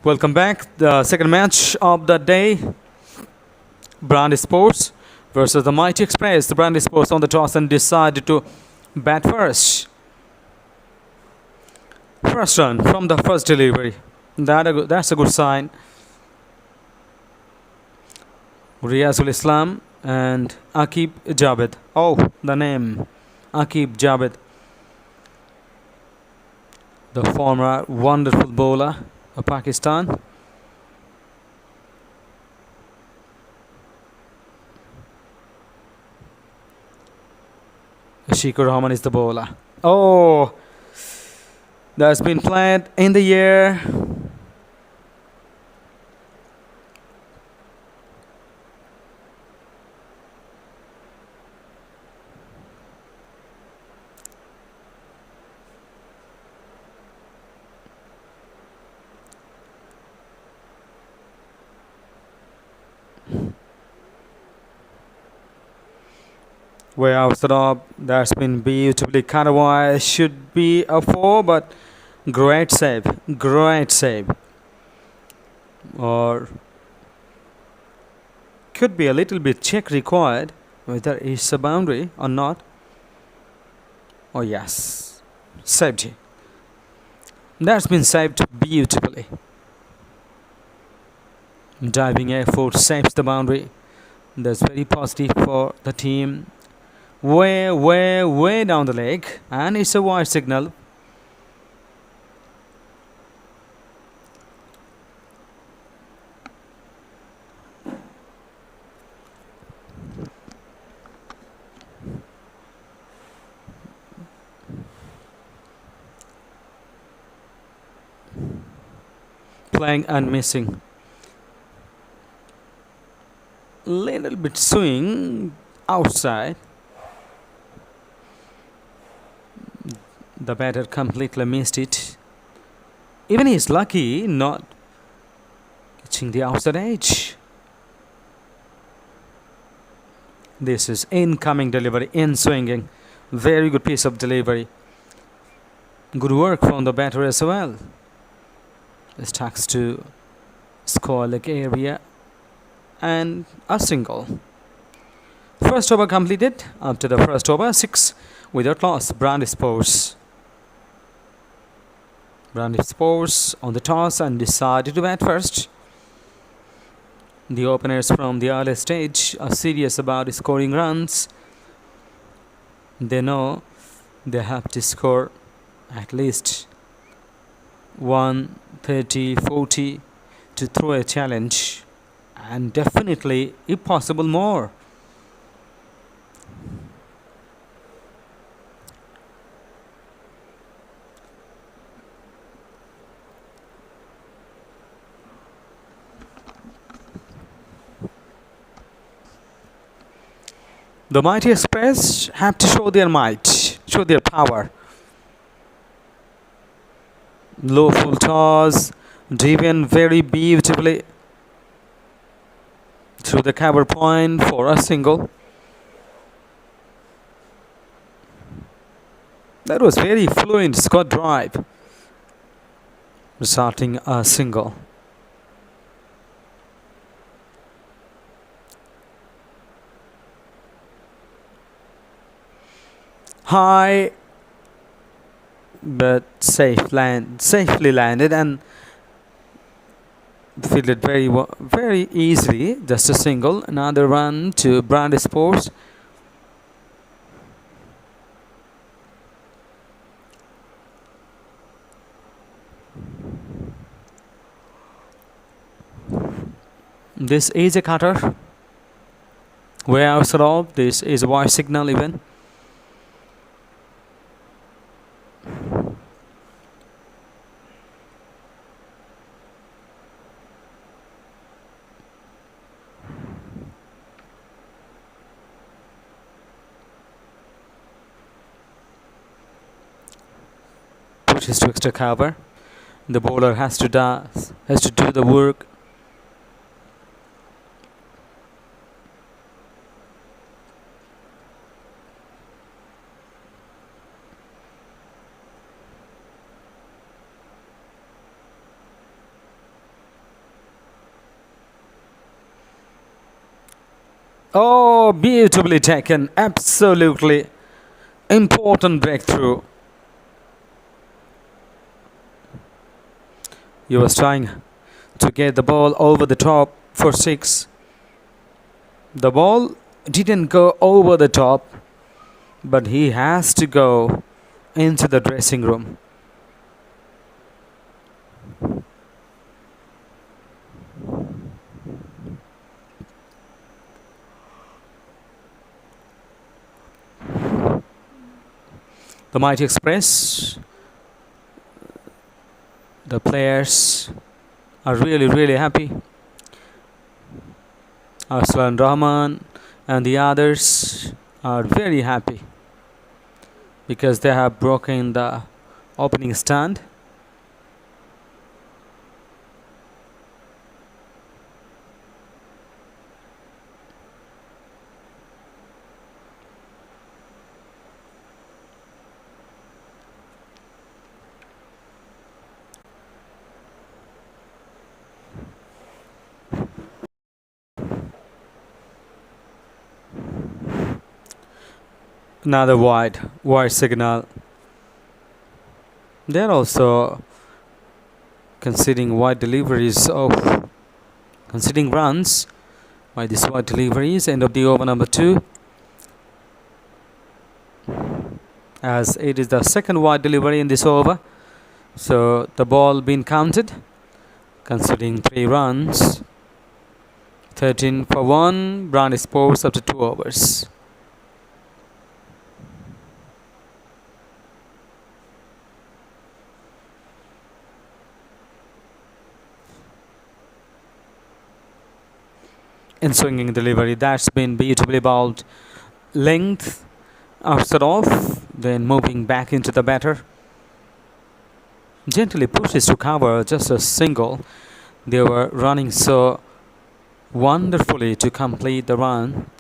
Welcome back. The second match of the day, Brand Sports versus the Mighty Express. The Brand Sports on the toss and decided to bat first. First run from the first delivery. That's a good sign. Riazul Islam and Akib Javed. Oh, the name. Akib Javed. The former wonderful bowler of Pakistan. Shikur Rahman is the bowler. Oh, that's been played in the air. Way outside up. That's been beautifully cut away. Should be a 4, but great save. Great save. Or could be a little bit check required whether it's a boundary or not. Oh yes, saved it. That's been saved beautifully. Diving effort saves the boundary. That's very positive for the team. Way down the leg, and it's a wide signal. Playing and missing. Little bit swing outside. The batter completely missed it. Even he's lucky not catching the outside edge. This is incoming delivery, in swinging. Very good piece of delivery. Good work from the batter as well. This takes to score leg area and a single. First over completed. After the first over, 6 without loss. Brand Sports. Brand Sports on the toss and decided to bat first. The openers from the early stage are serious about scoring runs. They know they have to score at least 130, 40 to throw a challenge, and definitely, if possible, more. The Mighty Express have to show their might, show their power. Low full toss, driven very beautifully through the cover point for a single. That was very fluent Scott drive, resulting a single. High but safely landed and fielded very easily. Just a single. Another run to Brand Sports. This is a cutter. Way outside off. This is a wide signal even. Pushes to extra cover. The bowler has to do the work. Oh, beautifully taken. Absolutely important breakthrough. He was trying to get the ball over the top for six. The ball didn't go over the top, but he has to go into the dressing room. The Mighty Express, the players are really happy. Arslan Rahman and the others are very happy because they have broken the opening stand. Another wide signal. They're also conceding wide deliveries of conceding runs by these wide deliveries. End of the over number 2, as it is the second wide delivery in this over. So the ball being counted, conceding 3 runs. 13 for 1. Brand Sports after 2 overs. In swinging delivery, that's been beautifully bowled. Length outside off, then moving back into the batter. Gently pushes to cover just a single. They were running so wonderfully to complete the run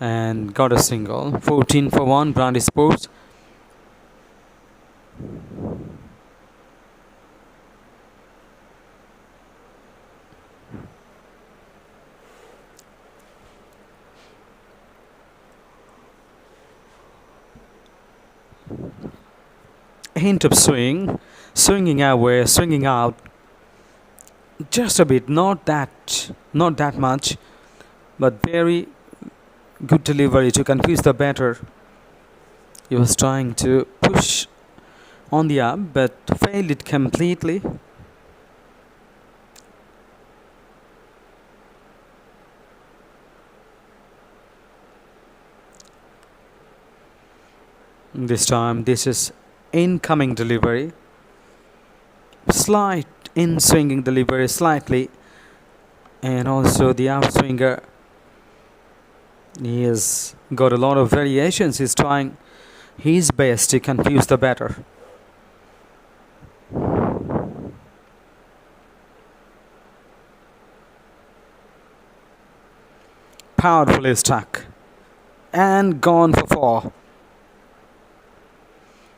and got a single. 14 for 1. Brand Sports. Hint of swinging away, swinging out just a bit, not that much, but very good delivery to confuse the batter. He was trying to push on the up, but failed it completely. This time, this is incoming delivery. Slight in swinging delivery slightly, and also the outswinger. He has got a lot of variations. He's trying his best to confuse the batter. Powerfully struck and gone for 4.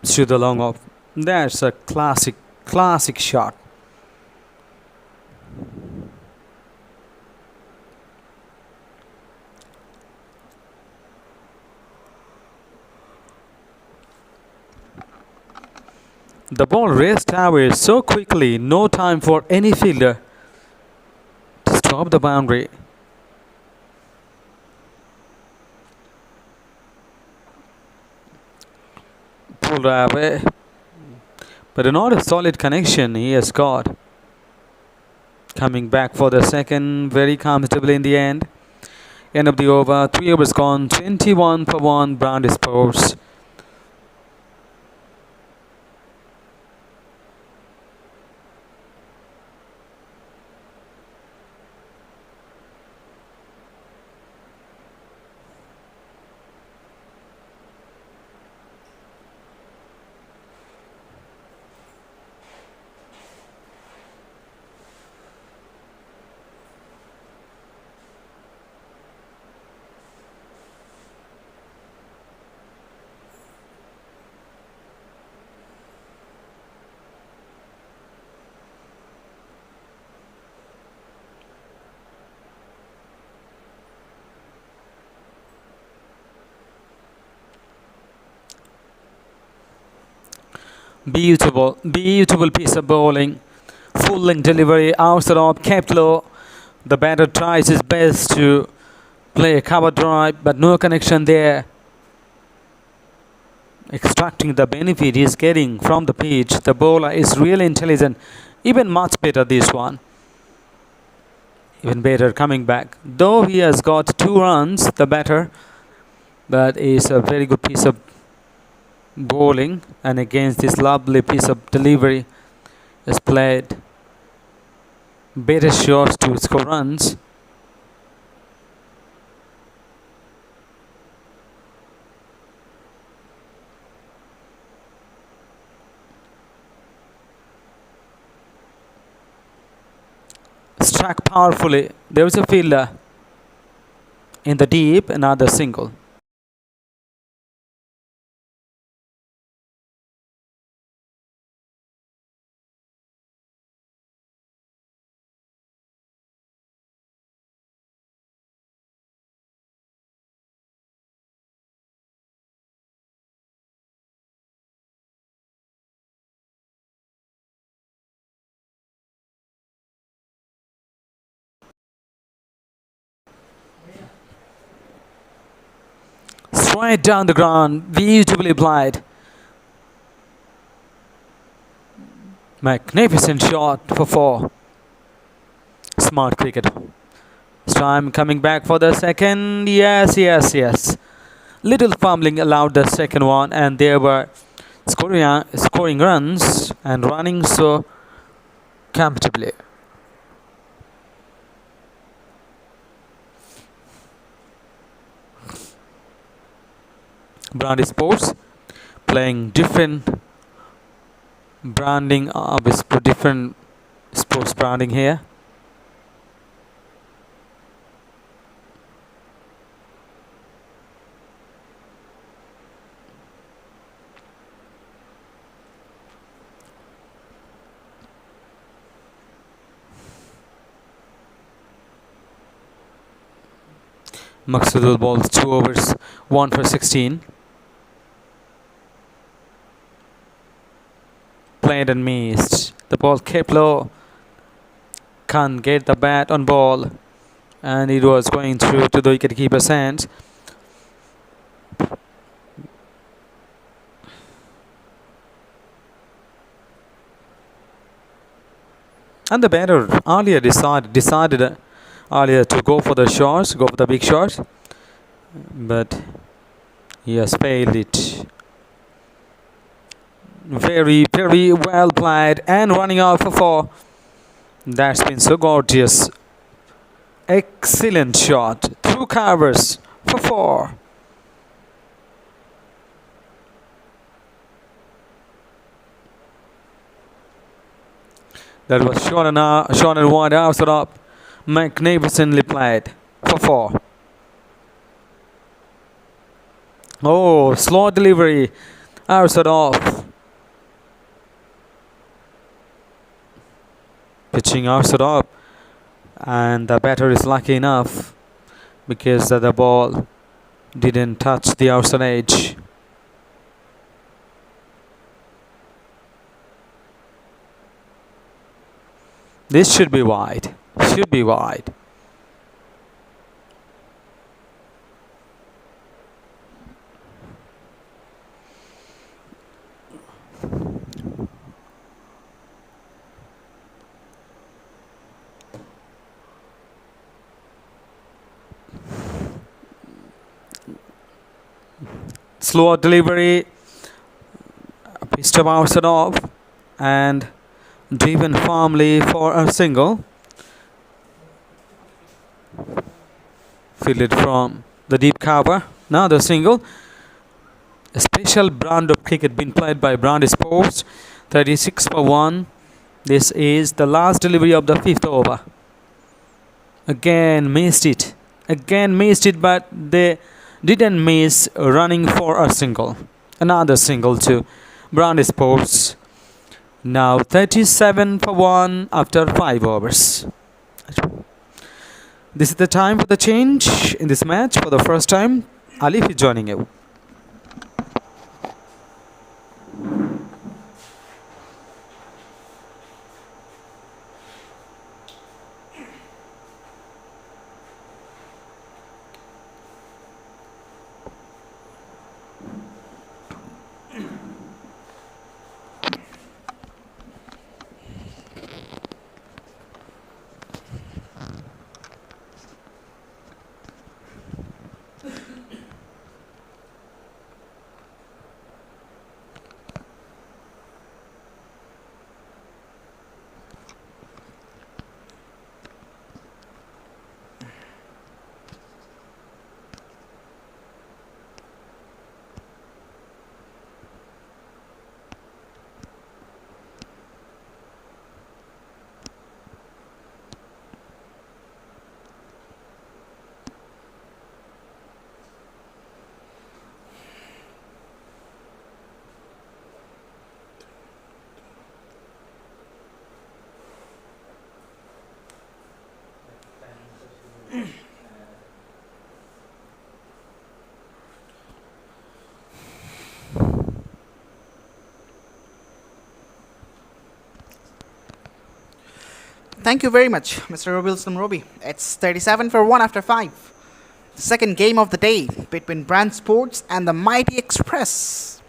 To the long off. That's a classic shot. The ball raced away so quickly, no time for any fielder to stop the boundary. Pulled away, but not a solid connection he has got. Coming back for the second very comfortably in the end. End of the over. 3 overs gone. 21 for 1. Brand Sports. Beautiful, beautiful piece of bowling. Full length delivery, outside off, kept low. The batter tries his best to play a cover drive, but no connection there. Extracting the benefit he is getting from the pitch. The bowler is really intelligent. Even much better this one. Even better coming back. Though he has got 2 runs, the batter, but it's a very good piece of bowling, and against this lovely piece of delivery is played better shots to score runs. Struck powerfully. There is a fielder in the deep, another single. Straight down the ground, beautifully applied. Magnificent shot for 4. Smart cricket. This time coming back for the second. Yes. Little fumbling allowed the second one, and they were scoring runs and running so comfortably. Brand Sports playing different branding, with different sports branding here. Maqsoodul balls 2 overs, 1 for 16. Played and missed. The ball kept low. Can't get the bat on ball, and it was going through to the wicketkeeper's hands. And the batter earlier decided earlier to go for the shots, go for the big shots, but he has failed it. Very well played, and running out for 4. That's been so gorgeous. Excellent shot through covers for 4. That was short and wide outside up. Magnificently played for 4. Oh, slow delivery outside off. Pitching outside up, and the batter is lucky enough because the ball didn't touch the outside edge. This should be wide. Should be wide. Slow delivery, pitched up outside off, and driven firmly for a single. Fielded from the deep cover. Now the single. A special brand of cricket being played by Brand Sports. 36 for 1. This is the last delivery of the 5th over. Again missed it, but they didn't miss running for a single. Another single to Brand Sports. Now 37 for 1 after 5 overs. This is the time for the change in this match. For the first time, Alif is joining you. Thank you very much, Mr. Wilson Roby. It's 37 for 1 after 5. The second game of the day between Brand Sports and the Mighty Express.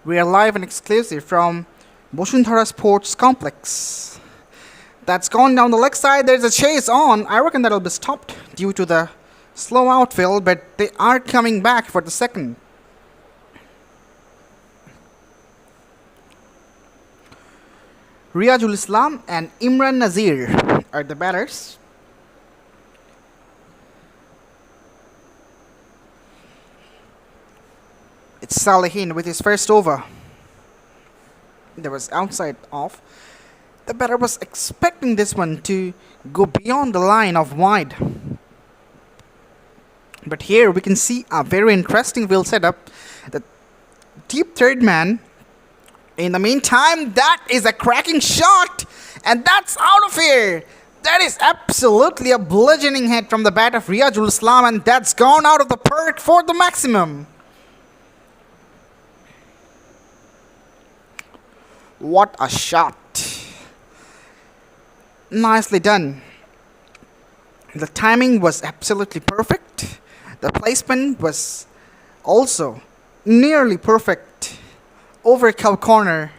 We are live and exclusive from Boshunthara Sports Complex. That's gone down the leg side. There's a chase on. I reckon that'll be stopped due to the slow outfield, but they are coming back for the second. Riyazul Islam and Imran Nazir are the batters. It's Salihin with his first over. There was outside off. The batter was expecting this one to go beyond the line of wide. But here we can see a very interesting field setup. The deep third man. In the meantime, that is a cracking shot. And that's out of here. That is absolutely a bludgeoning hit from the bat of Riyazul Islam. And that's gone out of the park for the maximum. What a shot. Nicely done. The timing was absolutely perfect. The placement was also nearly perfect. Over cow corner.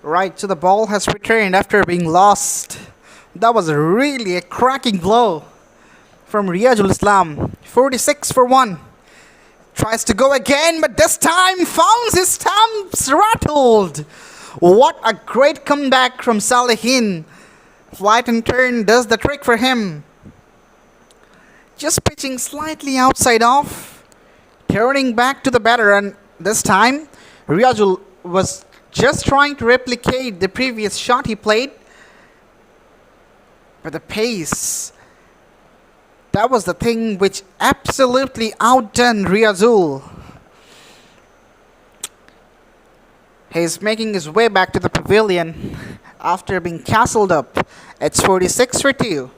Right, so the ball has returned after being lost. That was really a cracking blow from Riyazul Islam. 46 for 1. Tries to go again, but this time found his stumps rattled. What a great comeback from Salihin. Flight and turn does the trick for him. Just pitching slightly outside off. Turning back to the batter, and this time Riyazul was just trying to replicate the previous shot he played. But the pace, that was the thing which absolutely outdone Riyazul. He's making his way back to the pavilion after being castled up. It's 46 for 2.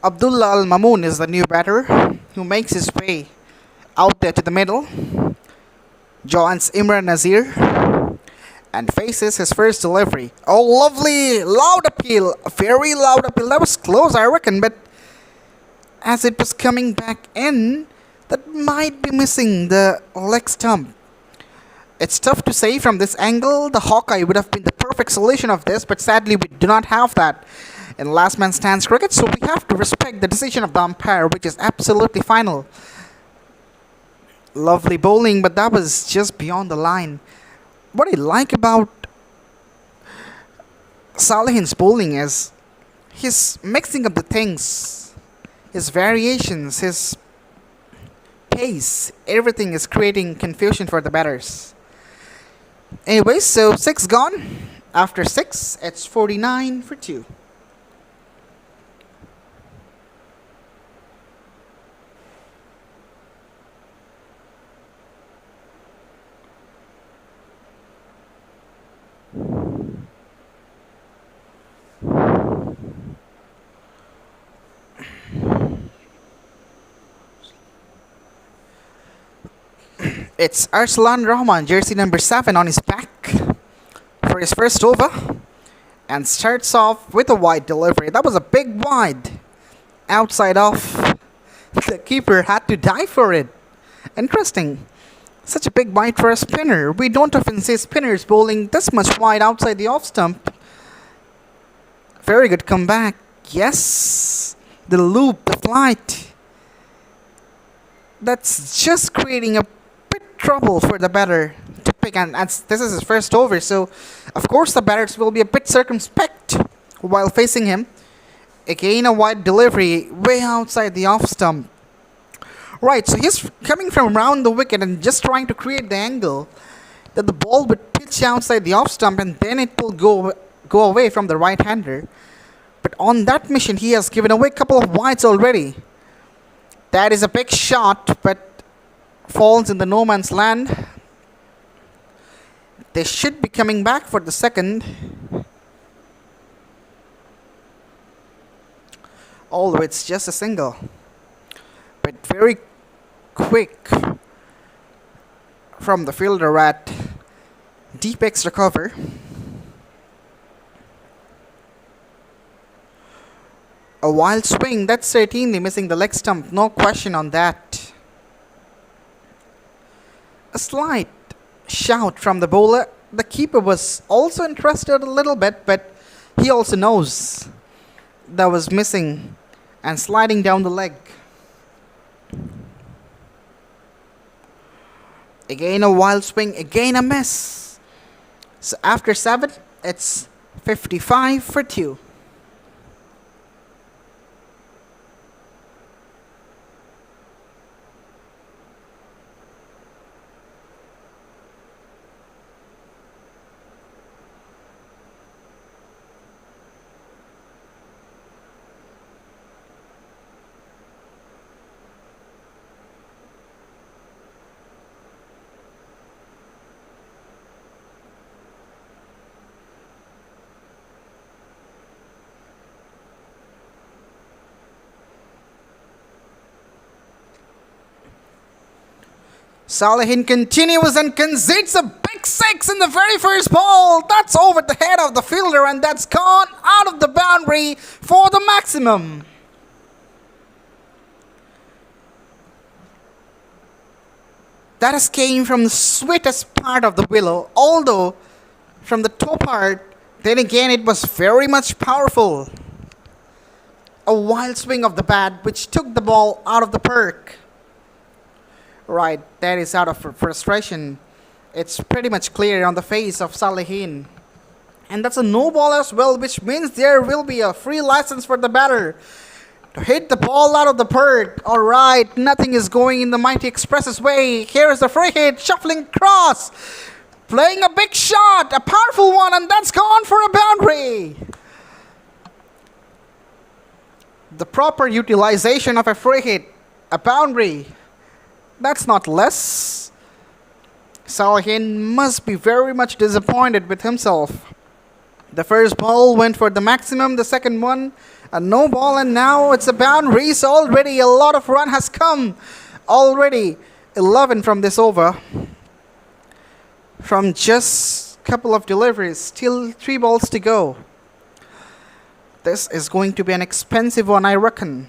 Abdullah Al Mamoon is the new batter who makes his way out there to the middle. Joins Imran Nazir and faces his first delivery. Oh, lovely! Loud appeal. Very loud appeal. That was close, I reckon, but as it was coming back in, that might be missing the leg stump. It's tough to say from this angle. The Hawkeye would have been the perfect solution of this, but sadly we do not have that in last man stands cricket, so we have to respect the decision of the umpire, which is absolutely final. Lovely bowling, but that was just beyond the line. What I like about Salihin's bowling is his mixing up the things, his variations, his pace, everything is creating confusion for the batters. Anyway, so 6 gone. After 6, it's 49 for 2. It's Arslan Rahman, jersey number 7 on his back for his first over. and starts off with a wide delivery. That was a big wide outside off. The keeper had to dive for it. Interesting. Such a big wide for a spinner. We don't often see spinners bowling this much wide outside the off stump. Very good comeback. Yes. The loop, the flight. That's just creating a bit trouble for the batter to pick. And this is his first over, so of course the batters will be a bit circumspect while facing him. Again, a wide delivery way outside the off stump. Right, so he's coming from around the wicket and just trying to create the angle that the ball would pitch outside the off stump and then it will go away from the right-hander. But on that mission, he has given away a couple of wides already. That is a big shot, but falls in the no man's land. They should be coming back for the second. Although it's just a single. But very quick from the fielder at deep extra cover. A wild swing, that's certainly missing the leg stump, no question on that. A slight shout from the bowler. The keeper was also interested a little bit, but he also knows that was missing and sliding down the leg. Again a wild swing, again a miss. So after 7, it's 55 for 2. Salihin continues and concedes a big 6 in the very first ball. That's over the head of the fielder and that's gone out of the boundary for the maximum. That has came from the sweetest part of the willow, although from the top part, then again it was very much powerful. A wild swing of the bat which took the ball out of the perk. Right, that is out of frustration. It's pretty much clear on the face of Salihin. And that's a no ball as well, which means there will be a free license for the batter to hit the ball out of the perk. Alright, nothing is going in the Mighty Express's way. Here is the free hit, shuffling cross. Playing a big shot, a powerful one, and that's gone for a boundary. The proper utilization of a free hit, a boundary. That's not less. Salihin must be very much disappointed with himself. The first ball went for the maximum, the second one a no ball, and now it's a boundary. So already a lot of run has come. Already 11 from this over. From just a couple of deliveries, still 3 balls to go. This is going to be an expensive one, I reckon.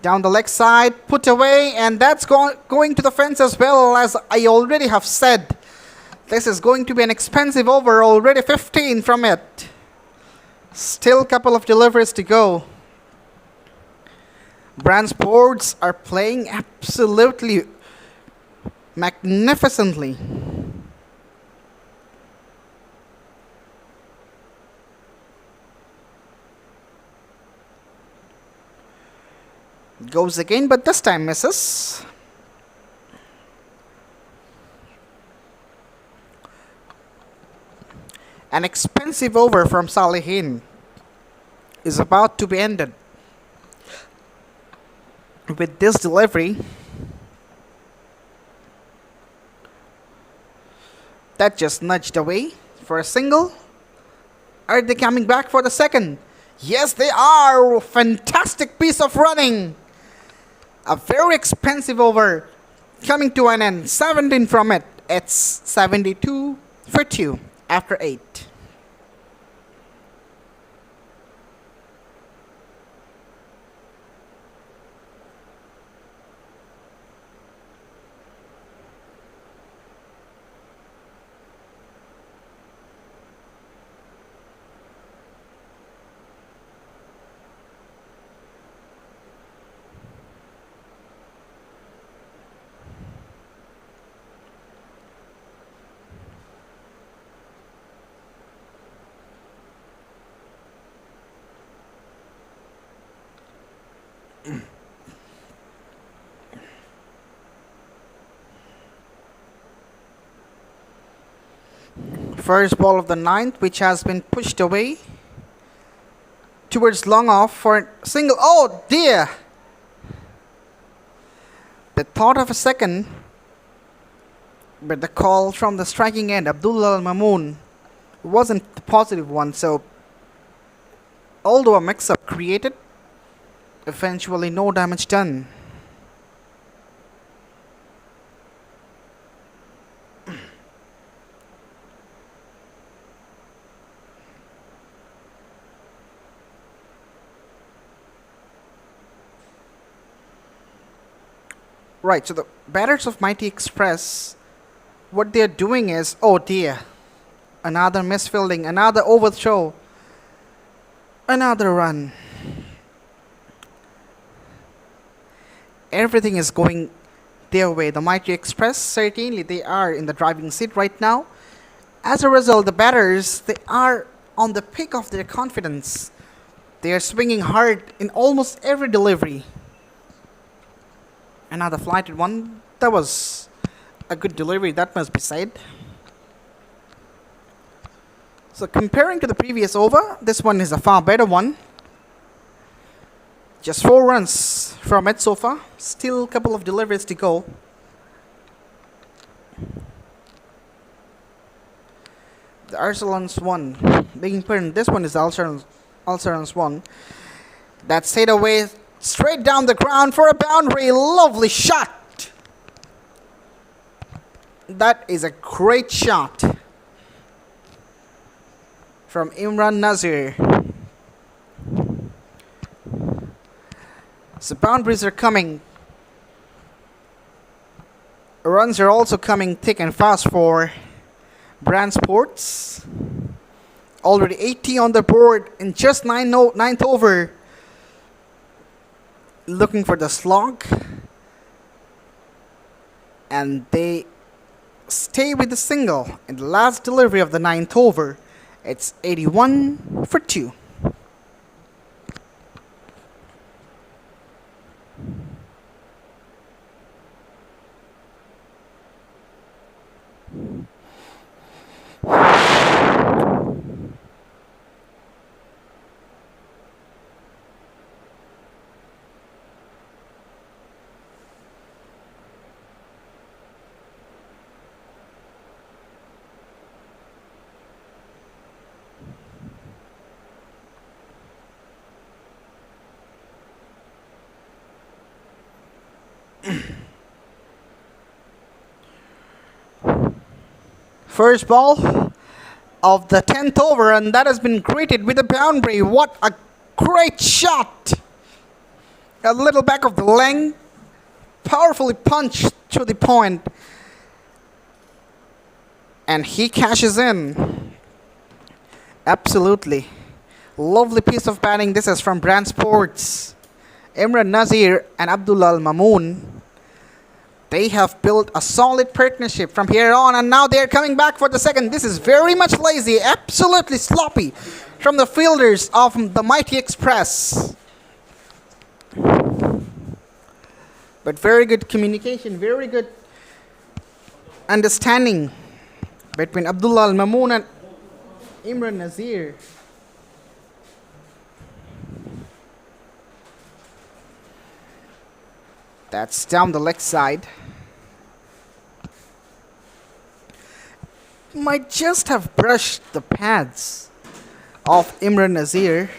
Down the leg side, put away, and that's going to the fence as well, as I already have said. This is going to be an expensive over, already 15 from it. Still a couple of deliveries to go. TSports are playing absolutely magnificently. Goes again, but this time misses. An expensive over from Salihin is about to be ended. With this delivery, that just nudged away for a single. Are they coming back for the second? Yes, they are. Fantastic piece of running. A very expensive over coming to an end. 17 from it. It's 72 for 2 after 8. First ball of the ninth, which has been pushed away towards long off for a single. Oh dear! The thought of a second, but the call from the striking end, Abdullah Al Mamoon, wasn't the positive one. So, although a mix-up created, eventually no damage done. Right, so the batters of Mighty Express, what they're doing is, oh dear, another misfielding, another overthrow, another run. Everything is going their way. The Mighty Express, certainly they are in the driving seat right now. As a result, the batters, they are on the peak of their confidence. They are swinging hard in almost every delivery. Another flighted one. That was a good delivery, that must be said. So comparing to the previous over, this one is a far better one. Just 4 runs from it so far. Still a couple of deliveries to go. The Arsalan's one. Begging pardon, this one is Arsalan's one. That's hit away straight down the ground for a boundary. Lovely shot. That is a great shot from Imran Nazir. So boundaries are coming. Runs are also coming thick and fast for Rangpur. Already 80 on the board in just ninth over. Looking for the slog. And they stay with the single in the last delivery of the 9th over. It's 81 for 2. First ball of the 10th over, and that has been greeted with a boundary. What a great shot! A little back of the length, powerfully punched to the point, and he cashes in. Absolutely. Lovely piece of batting. This is from Rangpur. Imran Nazir and Abdullah Al Mamoon. They have built a solid partnership from here on, and now they're coming back for the second. This is very much lazy, absolutely sloppy from the fielders of the Mighty Express. But very good communication, very good understanding between Abdullah Al Mamoon and Imran Nazir. That's down the leg side. Might just have brushed the pads of Imran Nazir.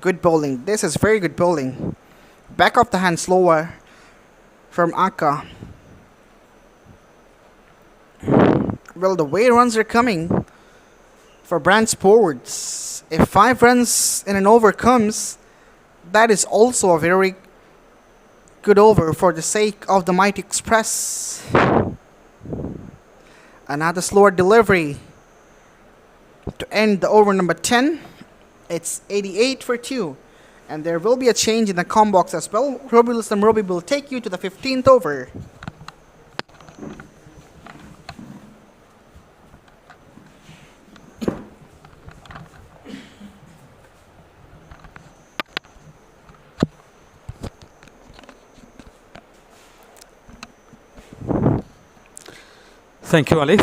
Good bowling. This is very good bowling. Back of the hand slower from Aka. Well, the way runs are coming for Rangpur. If 5 runs in an over comes, that is also a very good over for the sake of the Mighty Express. Another slower delivery to end the over number 10. It's 88 for 2. And there will be a change in the com box as well. Robi will take you to the 15th over. Thank you, Ali.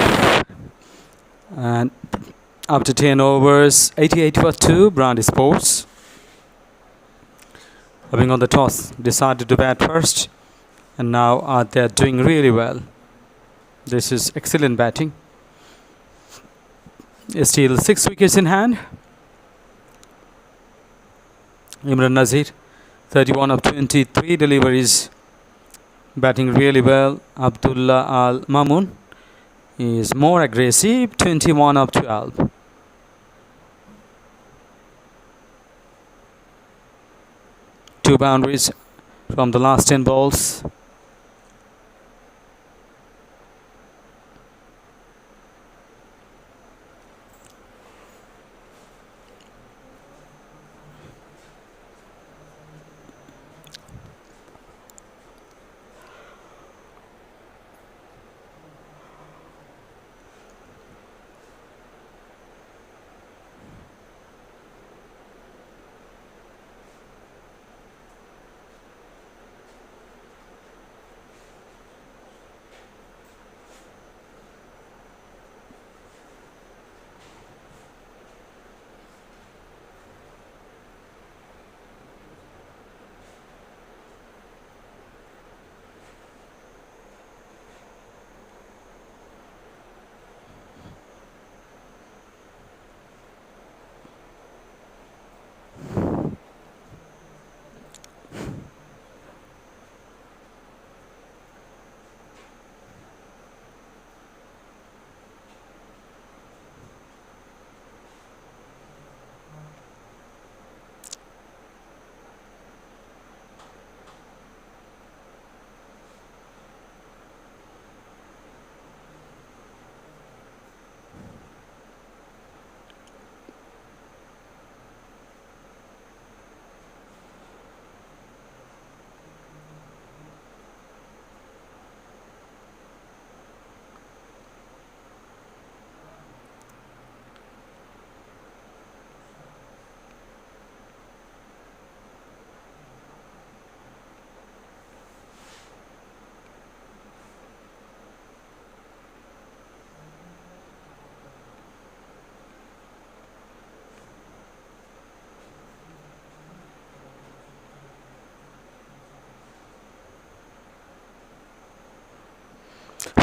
And after 10 overs, 88 for 2, Brandy Sports. Having on the toss, decided to bat first. And now they are doing really well. This is excellent batting. Still 6 wickets in hand. Imran Nazir, 31 of 23 deliveries. Batting really well. Abdullah Al Mamun is more aggressive, 21 of 12. Two boundaries from the last 10 balls.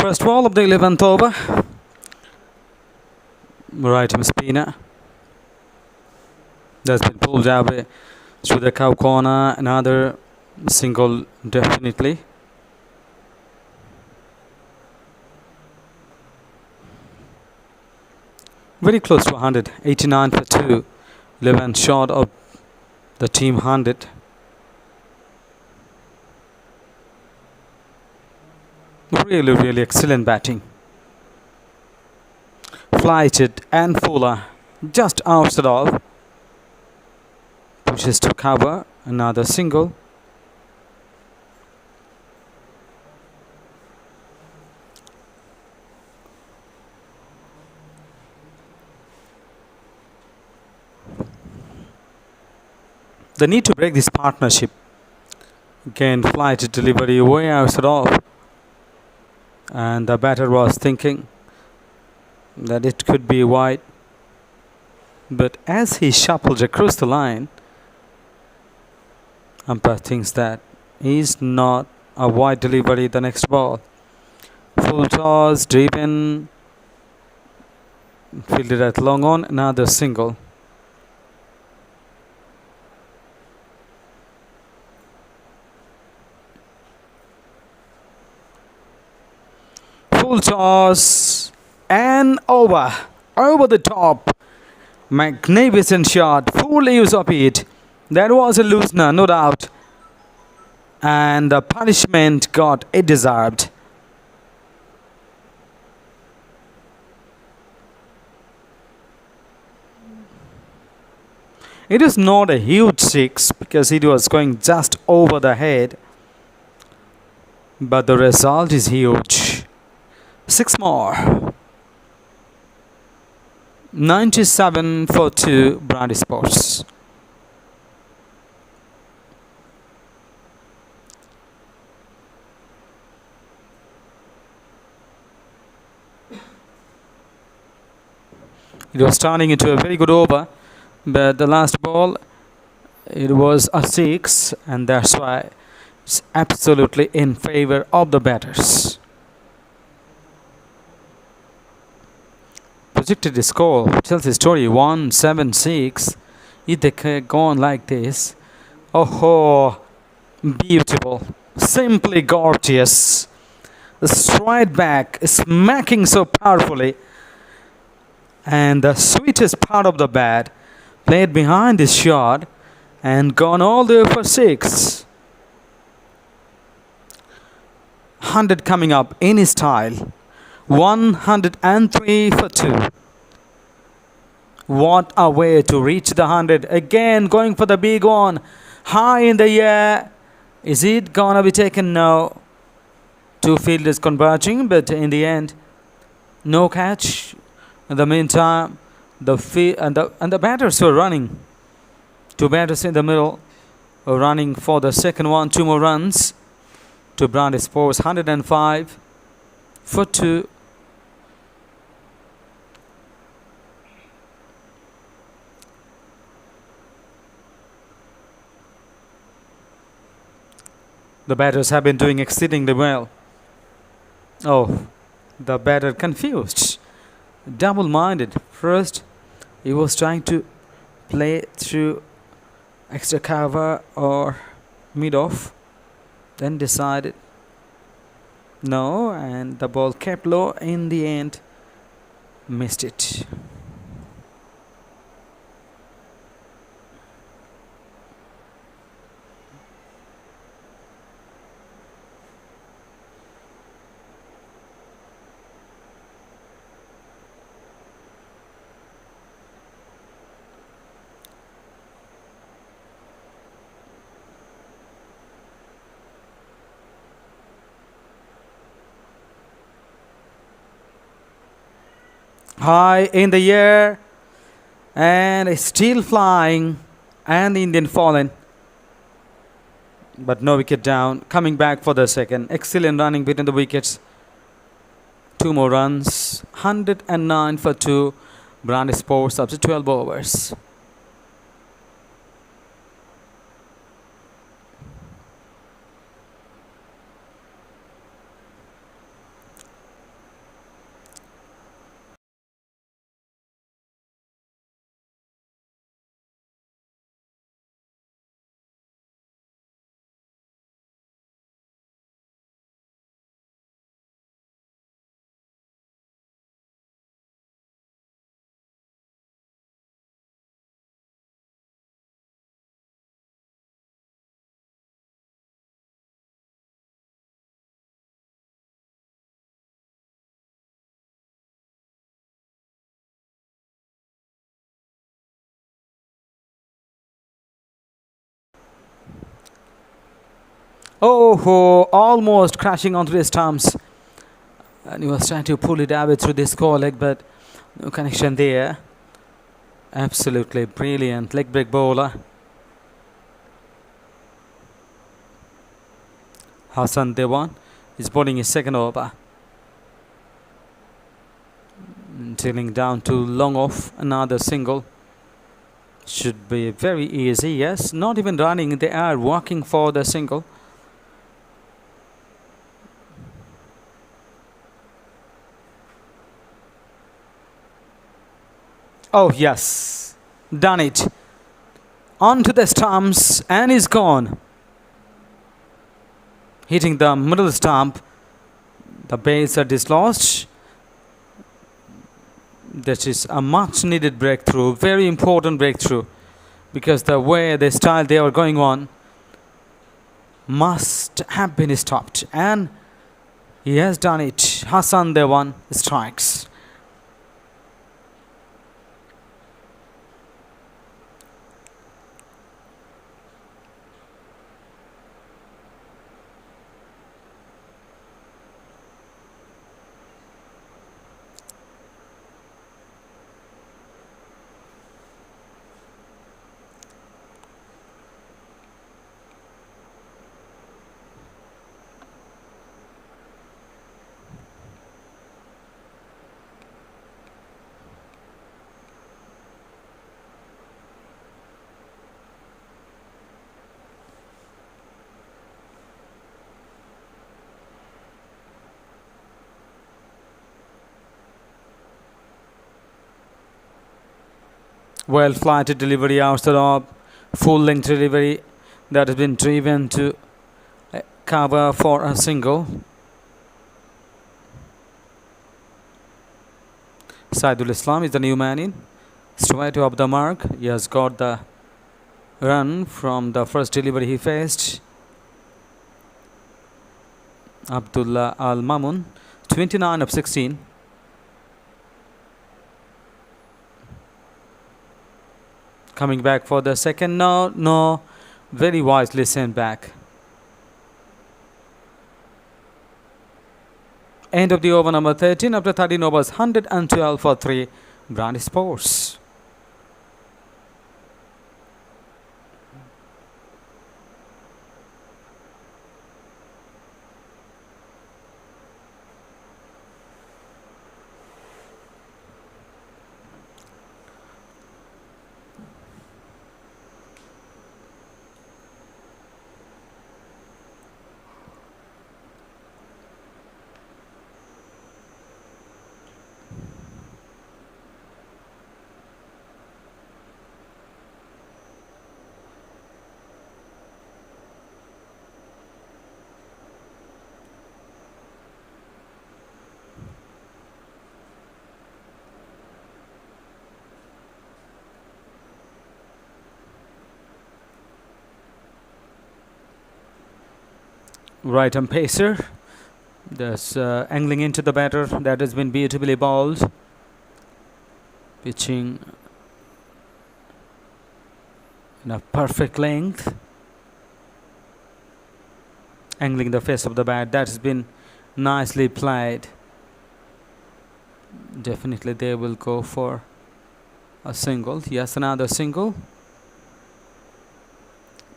First ball of the 11th over. Right arm spinner. That's been pulled away through the cow corner. Another single, definitely. Very close to 100. 89 for 2. 11 short of the team 100. Really excellent batting. Flighted and Fuller just outside off. Pushes to cover. Another single. They need to break this partnership. Again, flighted delivery way outside off. And the batter was thinking that it could be wide. But as he shuffles across the line, umpire thinks that is not a wide delivery the next ball. Full toss, driven, fielded at long on, another single. Full toss and over the top. Magnificent shot, full use of it. That was a loosener, no doubt. And the punishment got it deserved. It is not a huge six because it was going just over the head. But the result is huge. 6 more. 97 for 2, Brandy Sports. It was turning into a very good over, but the last ball, it was a 6, and that's why it's absolutely in favor of the batters. Projected score tells the story 176. If they go on like this, oh, beautiful, simply gorgeous. Straight back, smacking so powerfully, and the sweetest part of the bat played behind this shot and gone all the way for 6. 100 coming up in style. 103 for 2. What a way to reach the 100. Again going for the big one. High in the air. Is it gonna be taken? No. Two fielders converging, but in the end, no catch. In the meantime, the batters were running. Two batters in the middle were running for the second one. 2 more runs to TSports. 105 for 2. The batters have been doing exceedingly well. Oh, the batter confused, double-minded. First, he was trying to play through extra cover or mid-off, then decided no, and the ball kept low. In the end, missed it. High in the air and still flying, and the Indian fallen, but no wicket down. Coming back for the second. Excellent running between the wickets. 2 more runs. 109 for 2. TSports up to 12 overs. Oh, almost crashing onto the stumps. And he was trying to pull it away through this core leg, but no connection there. Absolutely brilliant leg break bowler. Hassan Dewan is bowling his second over. Tailing down to long off, another single. Should be very easy, yes. Not even running, they are walking for the single. Oh, yes. Done it. Onto the stumps, and he's gone. Hitting the middle stump. The base are dislodged. That is a much needed breakthrough, very important breakthrough, because the way, the style they were going on must have been stopped, and he has done it. Hassan Dewan strikes. Well flighted delivery outside of full length delivery that has been driven to cover for a single. Saidul Islam is the new man in. Straight off the mark. He has got the run from the first delivery he faced. Abdullah Al Mamun, 29 of 16. Coming back for the second. No. Very wisely sent back. End of the over number 13 after 13 overs, 112 for 3. Brand Sports. Right arm pacer. That's angling into the batter. That has been beautifully bowled. Pitching in a perfect length. Angling the face of the bat. That has been nicely played. Definitely they will go for a single. Yes, another single.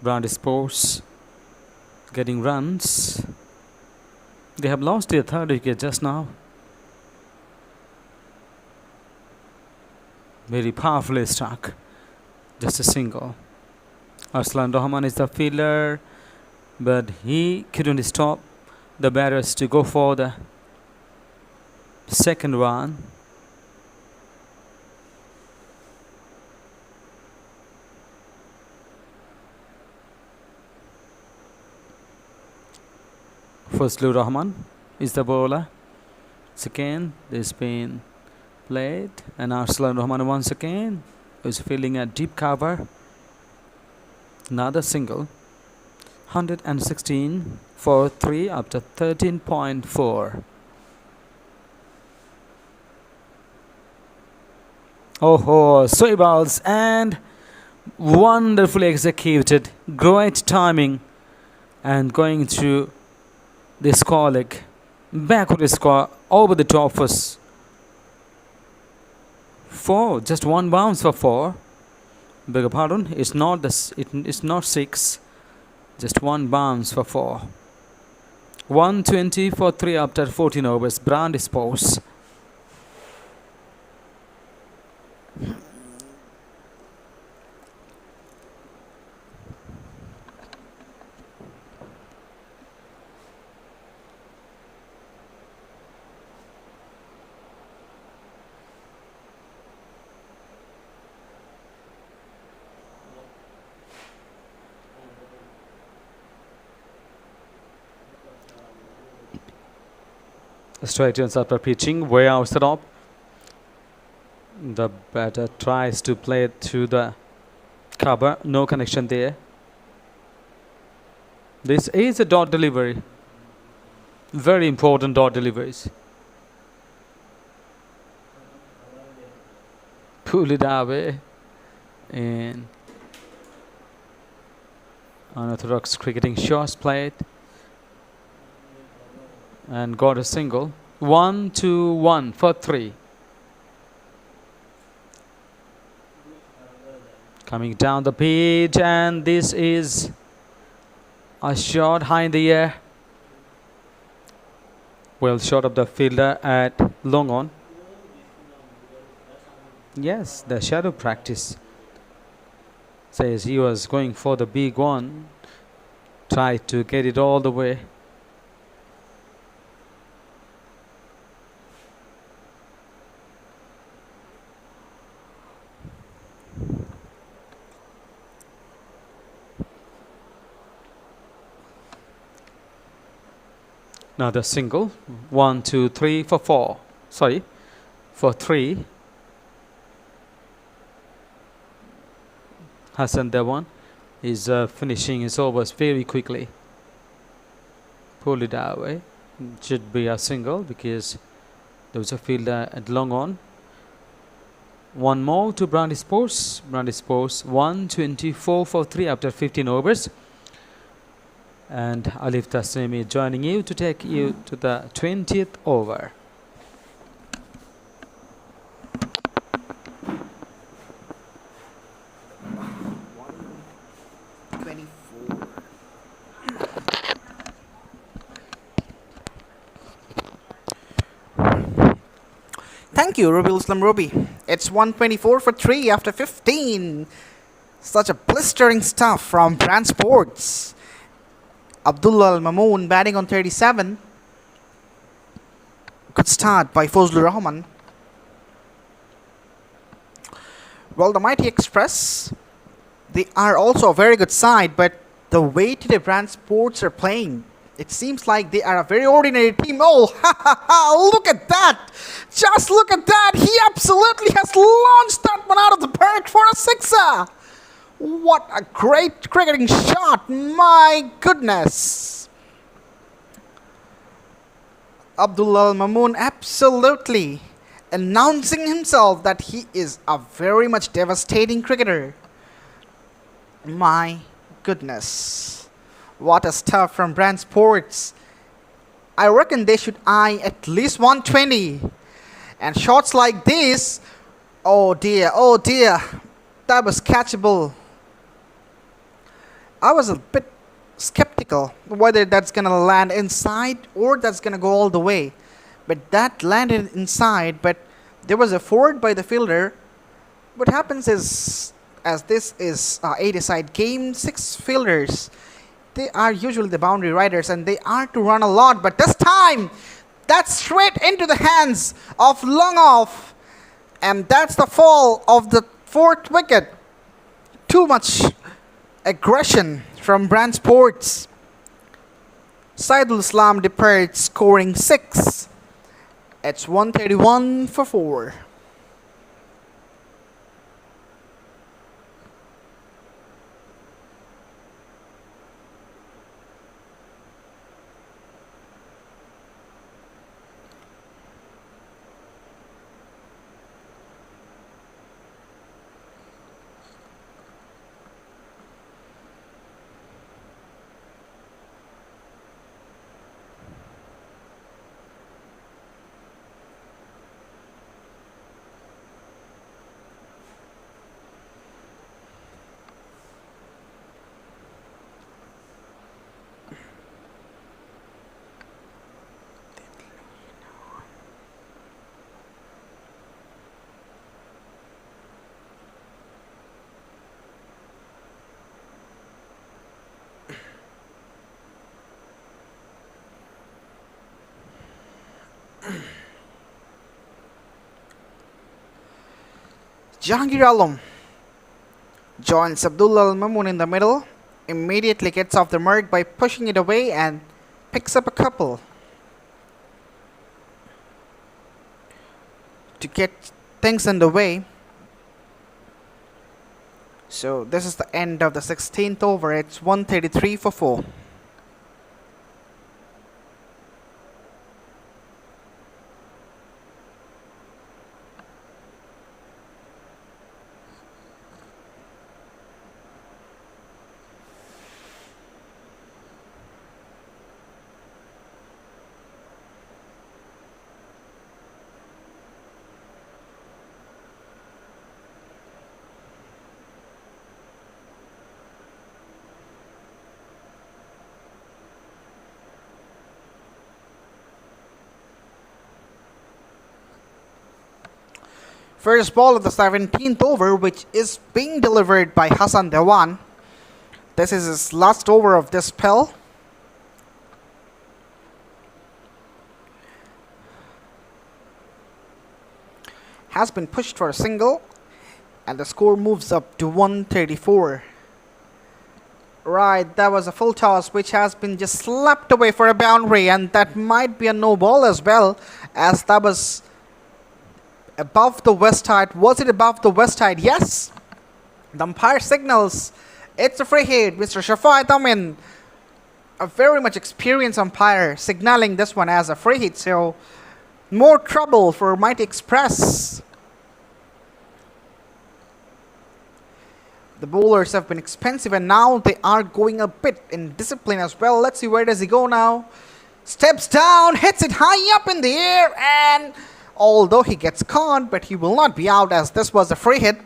Brand Sports getting runs. They have lost their third wicket just now. Very powerfully struck. Just a single. Arslan Rahman is the fielder, but he couldn't stop the batters to go for the second run. Fazlur Rahman is the bowler. Second, there's been played, and Arslan Rahman once again is filling a deep cover. Another single. 116 for 3 after 13.4. Oh, sway balls and wonderfully executed. Great timing and going through the score leg. Backward score over the top was 4. Just one bounce for 4. Beg your pardon. It's not it's not 6. Just one bounce for 4. 120 for 3 after 14 overs. Brand Sports. Straight ends after pitching way outside up. The batter tries to play it through the cover. No connection there. This is a dot delivery. Very important dot deliveries. Pull it away. And unorthodox cricketing shots played. And got a single. 1-2-1 for 3. Coming down the pitch, and this is a shot high in the air. Well shot of the fielder at long on. Yes, the shadow practice says he was going for the big one. Tried to get it all the way. Another single. 1, 2, 3 for 4. Sorry, for 3. Hassan Dewan is finishing his overs very quickly. Pull it away. Should be a single because there was a fielder at long on. One more to Brandy Sports. Brandy Sports 124 for 3 after 15 overs. And Alif Tasnimi joining you to take you to the 20th over. Thank you, Ruby Islam Ruby. It's 124 for 3 after 15. Such a blistering stuff from Brand Sports. Abdullah Al Mamoon batting on 37. Good start by Fazlur Rahman. Well, the Mighty Express, they are also a very good side, but the way today Brand Sports are playing, it seems like they are a very ordinary team. Oh, ha ha ha, look at that! Just look at that! He absolutely has launched that one out of the park for a sixer! What a great cricketing shot! My goodness! Abdullah Al Mamoon absolutely announcing himself that he is a very much devastating cricketer. My goodness. What a stuff from Brand Sports. I reckon they should eye at least 120. And shots like this, oh dear, that was catchable. I was a bit skeptical whether that's gonna land inside or that's gonna go all the way. But that landed inside, but there was a forward by the fielder. What happens is, as this is a 80-side game, 6 fielders, they are usually the boundary riders and they are to run a lot, but this time that's straight into the hands of long off, and that's the fall of the 4th wicket. Too much aggression from Brand Sports. Saidul Islam departs scoring 6. It's 131 for 4. Jahangir Alam joins Abdullah Al Mamoon in the middle, immediately gets off the mark by pushing it away and picks up a couple to get things underway. So this is the end of the 16th over. It's 133 for 4. First ball of the 17th over, which is being delivered by Hassan Dewan. This is his last over of this spell. Has been pushed for a single, and the score moves up to 134. Right, that was a full toss which has been just slapped away for a boundary, and that might be a no ball as well, as that was above the west side. Was it above the west side? Yes. The umpire signals it's a free hit. Mr. Shafai Tamin, a very much experienced umpire, signaling this one as a free hit. So more trouble for Mighty Express. The bowlers have been expensive and now they are going a bit in discipline as well. Let's see, where does he go now? Steps down, hits it high up in the air, and although he gets caught, but he will not be out as this was a free hit.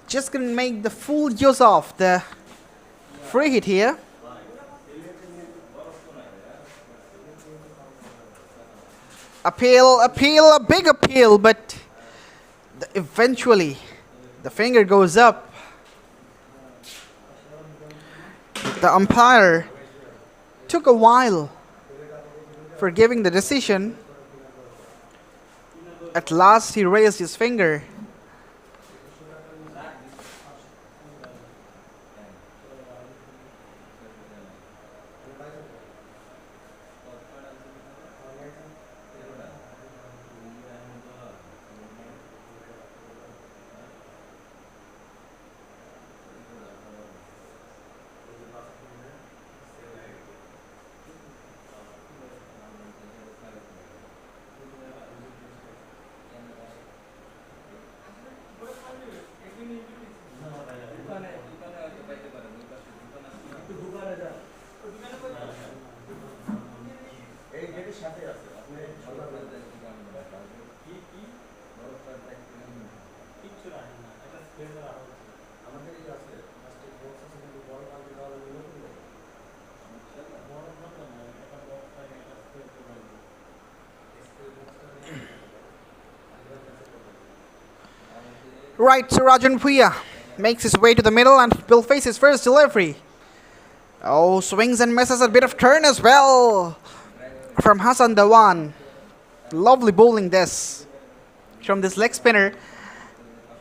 Just gonna make the full use of the free hit here. Appeal, a big appeal, but eventually the finger goes up. The umpire took a while for giving the decision. At last he raised his finger. Right, so Rajan Puya makes his way to the middle and will face his first delivery. Oh, swings and misses, a bit of turn as well from Hassan Dhawan. Lovely bowling this from this leg spinner.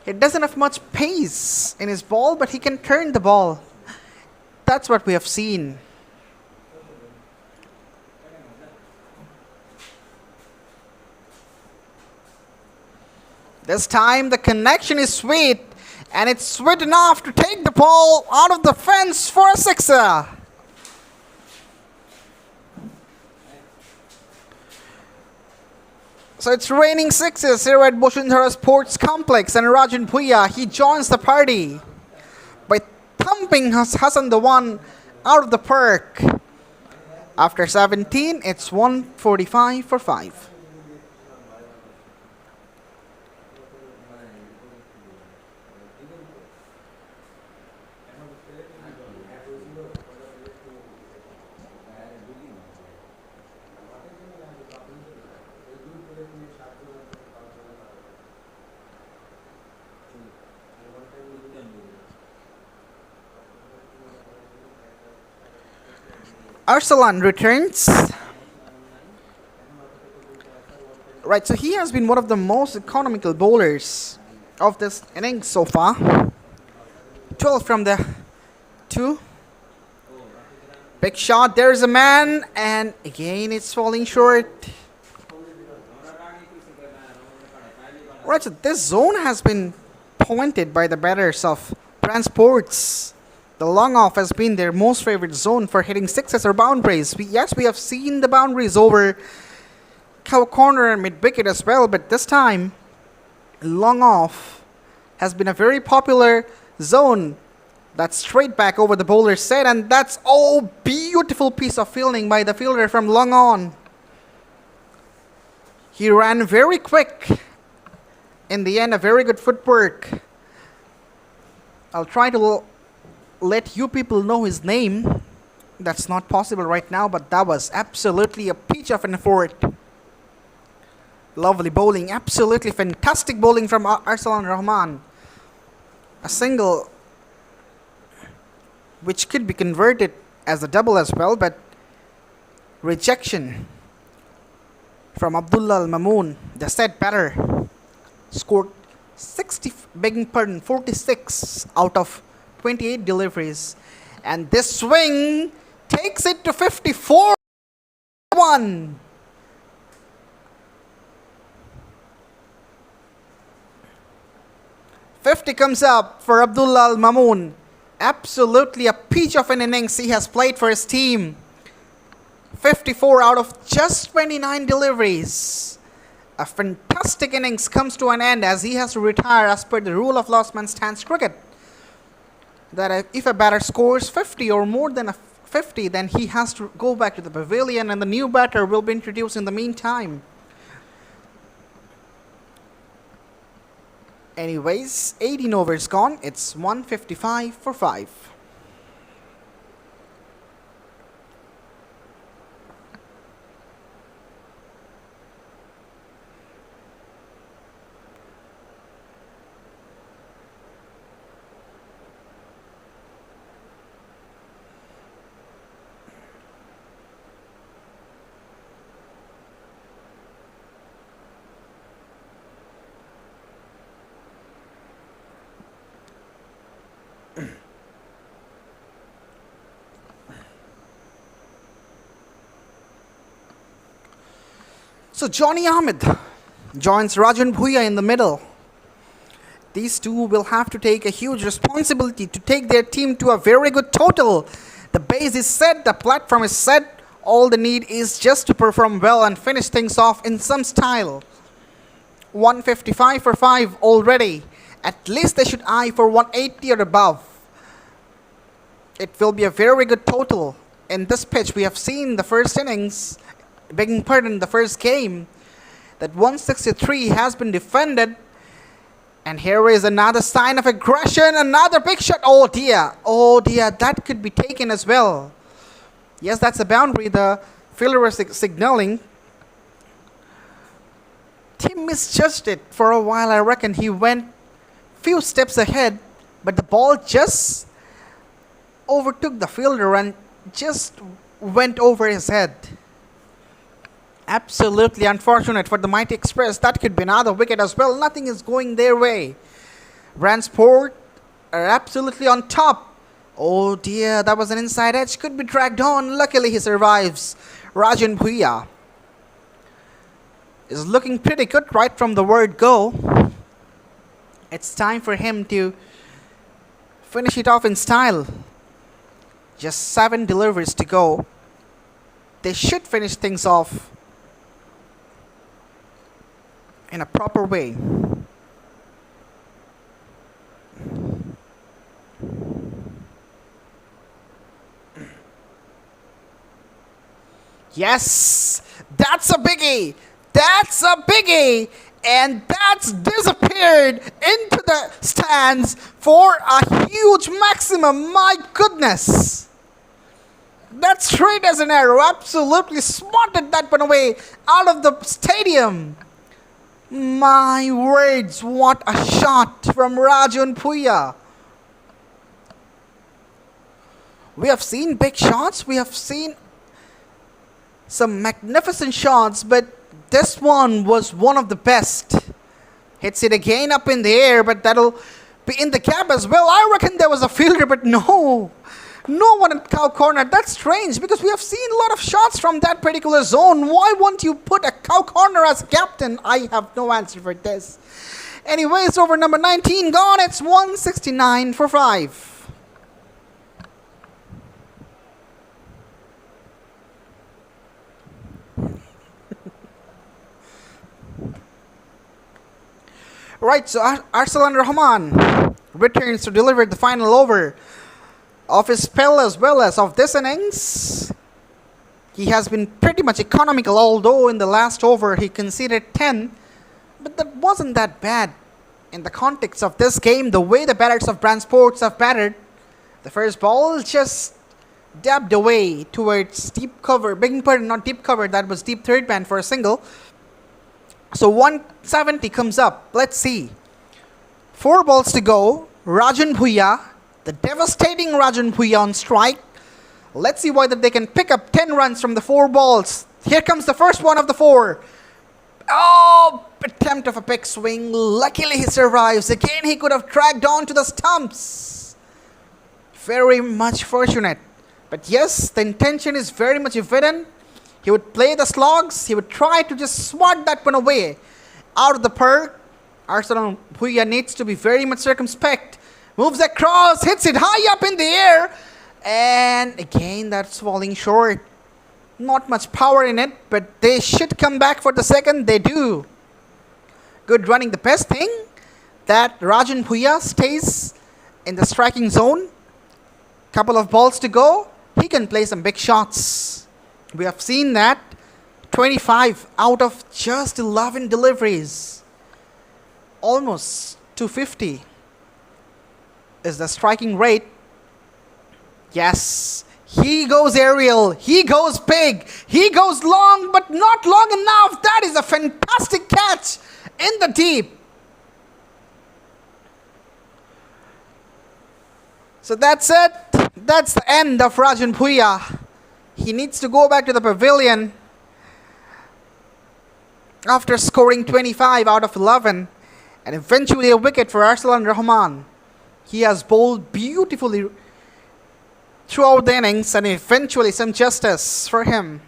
He doesn't have much pace in his ball, but he can turn the ball. That's what we have seen. This time the connection is sweet, and it's sweet enough to take the ball out of the fence for a sixer. So it's raining sixes here at Bosundhara Sports Complex, and Rajan Puya, he joins the party by thumping Hassan Dhawan out of the park. After 17, it's 145 for 5. Arsalan returns. Right, so he has been one of the most economical bowlers of this innings so far. 12 from the 2. Big shot, there's a man, and again it's falling short. Right, so this zone has been pointed by the batters of TSports. The long off has been their most favorite zone for hitting sixes or boundaries. We have seen the boundaries over cow corner and mid wicket as well, but this time long off has been a very popular zone. That's straight back over the bowler's head, and that's beautiful piece of fielding by the fielder from long on. He ran very quick. In the end, a very good footwork. I'll try to let you people know his name. That's not possible right now, but that was absolutely a peach of an effort. Lovely bowling, absolutely fantastic bowling from Arsalan Rahman. A single which could be converted as a double as well, but rejection from Abdullah Al Mamoon, the set batter, scored 46 out of 28 deliveries. And this swing takes it to 54. 1. "50 comes up for Abdullah Al Mamoon. Absolutely a peach of an innings he has played for his team. 54 out of just 29 deliveries. A fantastic innings comes to an end as he has to retire as per the rule of last man stands cricket. That if a batter scores 50 or more than a 50, then he has to go back to the pavilion and the new batter will be introduced in the meantime. Anyways, 18 overs gone. It's 155 for 5. So Johnny Ahmed joins Rajan Bhuya in the middle. These two will have to take a huge responsibility to take their team to a very good total. The base is set, the platform is set. All the need is just to perform well and finish things off in some style. 155 for 5 already. At least they should eye for 180 or above. It will be a very good total. In this pitch, we have seen the first innings, the first game, that 163 has been defended. And here is another sign of aggression, another big shot. Oh dear, that could be taken as well. Yes, that's a boundary the fielder was signaling. Tim misjudged it for a while. I reckon he went few steps ahead, but the ball just overtook the fielder and just went over his head. Absolutely unfortunate for the Mighty Express. That could be another wicket as well. Nothing is going their way. Rangpur are absolutely on top. Oh dear, that was an inside edge. Could be dragged on. Luckily he survives. Rajan Bhuya is looking pretty good right from the word go. It's time for him to finish it off in style. Just 7 deliveries to go. They should finish things off in a proper way. Yes, that's a biggie. That's a biggie. And that's disappeared into the stands for a huge maximum. My goodness. That's straight as an arrow. Absolutely swatted that one away out of the stadium. My words, what a shot from Rajan Bhuya. We have seen big shots. We have seen some magnificent shots, but this one was one of the best. Hits it again up in the air, but that'll be in the gap as well. I reckon there was a fielder, but no one at cow corner. That's strange because we have seen a lot of shots from that particular zone. Why won't you put a cow corner as captain? I have no answer for this. Anyways, over number 19 gone. It's 169 for 5. Right, so Arsalan Rahman returns to deliver the final over of his spell as well as of this innings. He has been pretty much economical, although in the last over he conceded 10. But that wasn't that bad in the context of this game, the way the batters of TSports have batted. The first ball just dabbed away towards deep cover. Begging pardon, not deep cover, that was deep third man for a single. So 170 comes up. Let's see. 4 balls to go. Rajan Bhuya, the devastating Rajan Bhuya on strike. Let's see whether they can pick up 10 runs from the 4 balls. Here comes the first one of the 4. Oh, attempt of a pick swing. Luckily he survives. Again he could have dragged on to the stumps. Very much fortunate. But yes, the intention is very much evident. He would play the slogs. He would try to just swat that one away out of the park. Arsalan Bhuiya needs to be very much circumspect. Moves across, hits it high up in the air. And again that's falling short. Not much power in it, but they should come back for the second. They do. Good running. The best thing that Rajan Bhuiya stays in the striking zone. Couple of balls to go. He can play some big shots. We have seen that. 25 out of just 11 deliveries. Almost 250 is the striking rate. Yes. He goes aerial. He goes big. He goes long, but not long enough. That is a fantastic catch in the deep. So that's it. That's the end of Rajan Bhuiya. He needs to go back to the pavilion after scoring 25 out of 11 and eventually a wicket for Arsalan Rahman. He has bowled beautifully throughout the innings and eventually some justice for him.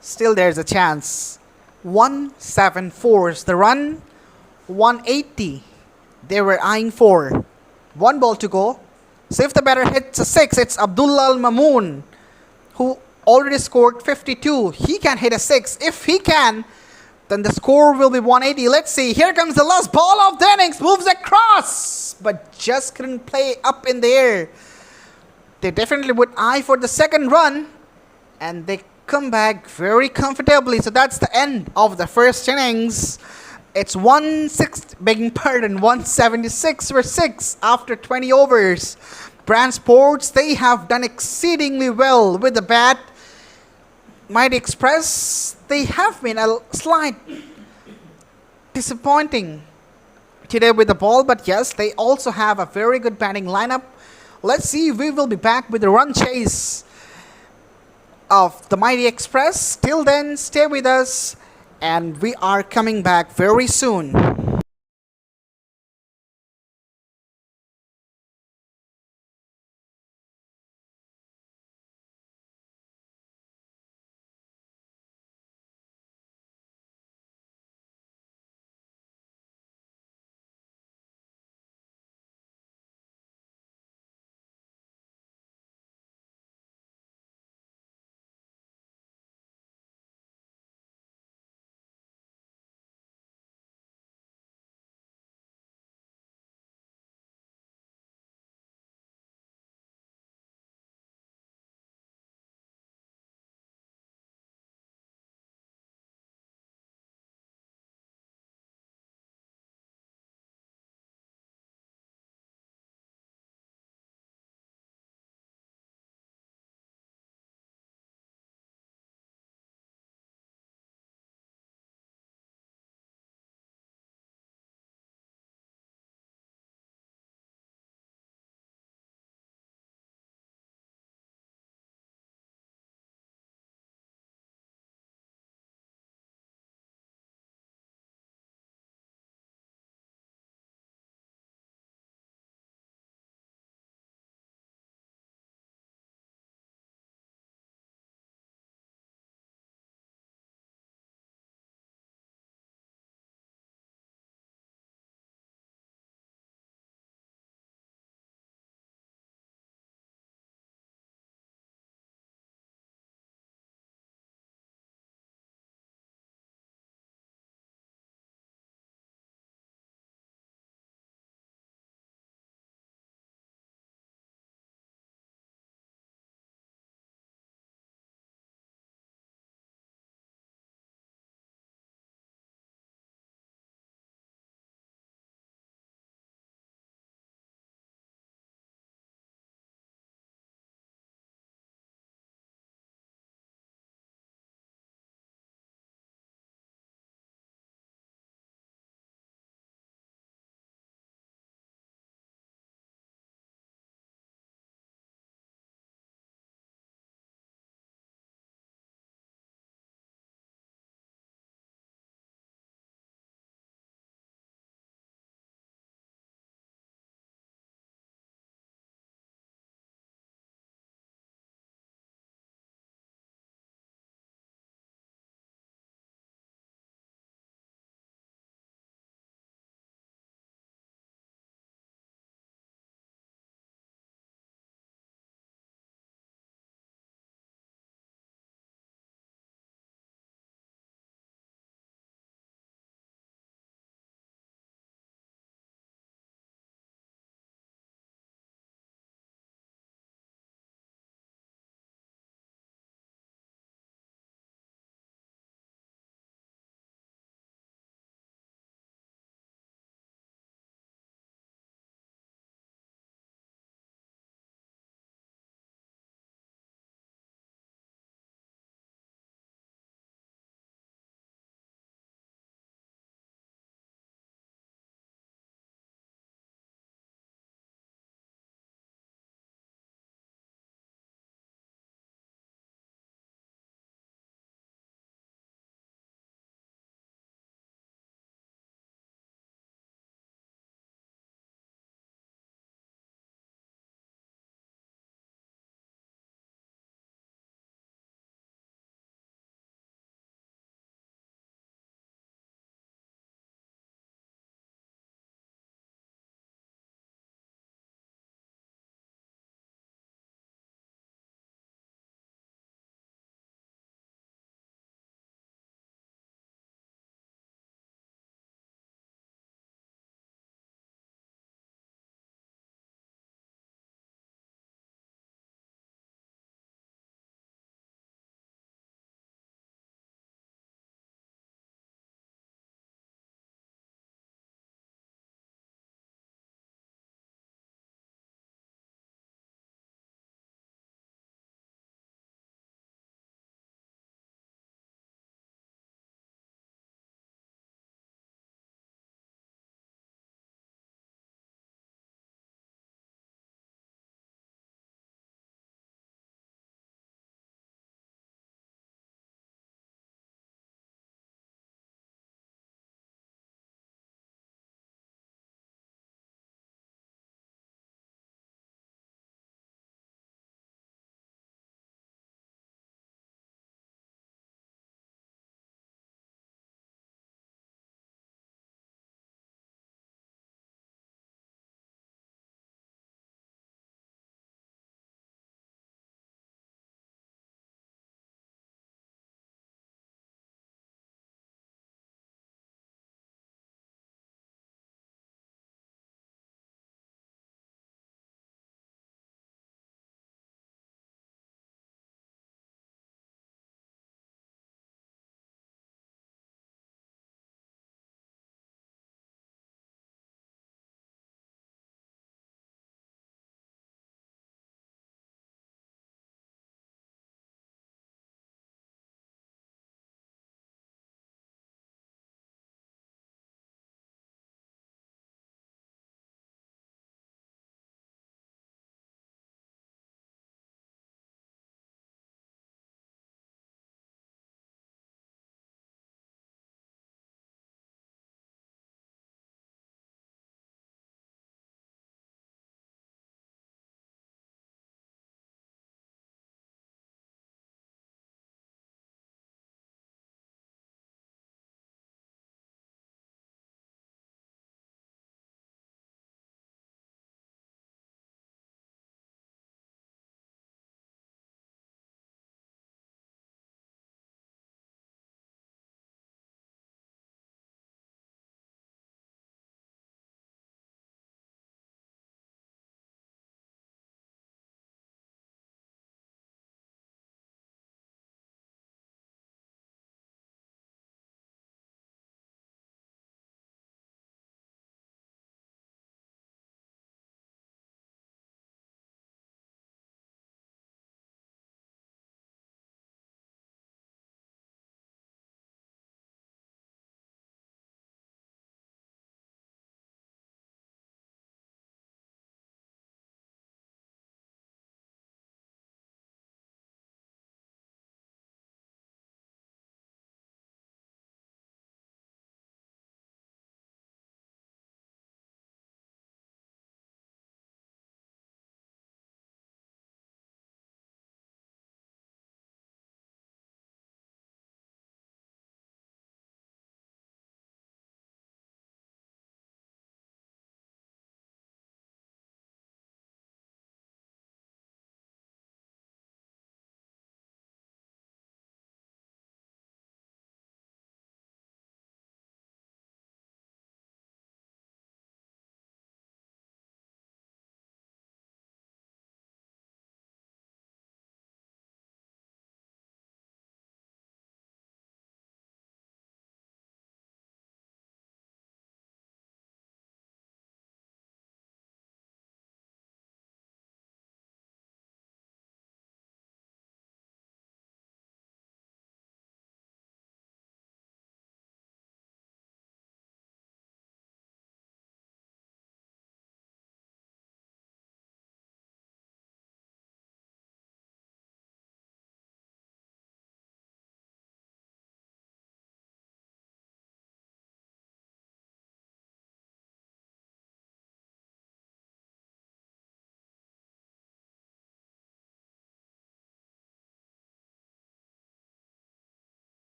Still there's a chance. 174 is the run. 180 they were eyeing for. One ball to go. So if the batter hits a 6, it's Abdullah Al Mamoon who already scored 52. He can hit a 6. If he can, then the score will be 180. Let's see. Here comes the last ball of the innings. Moves across, but just couldn't play up in the air. They definitely would eye for the second run, and they come back very comfortably. So that's the end of the first innings. It's 176 for 6 after 20 overs. TSports, they have done exceedingly well with the bat. Mighty Express, they have been a slight disappointing today with the ball, but yes, they also have a very good batting lineup. Let's see, we will be back with the run chase of the Mighty Express. Till then, stay with us, and we are coming back very soon.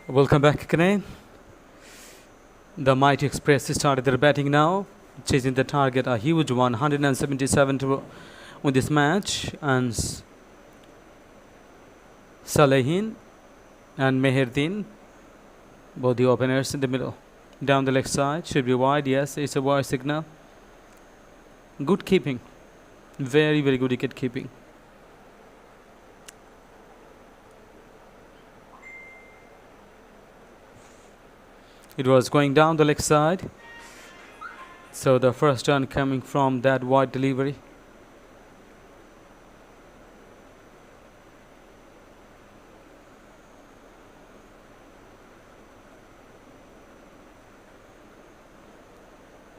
Welcome back again. The Mighty Express started their batting now, chasing the target, a huge one, 177 to win this match. And Salehin and Meherdin, both the openers in the middle. Down the left side, should be wide, yes, it's a wide signal. Good keeping, very, very good wicket keeping. It was going down the leg side. So the first run coming from that wide delivery.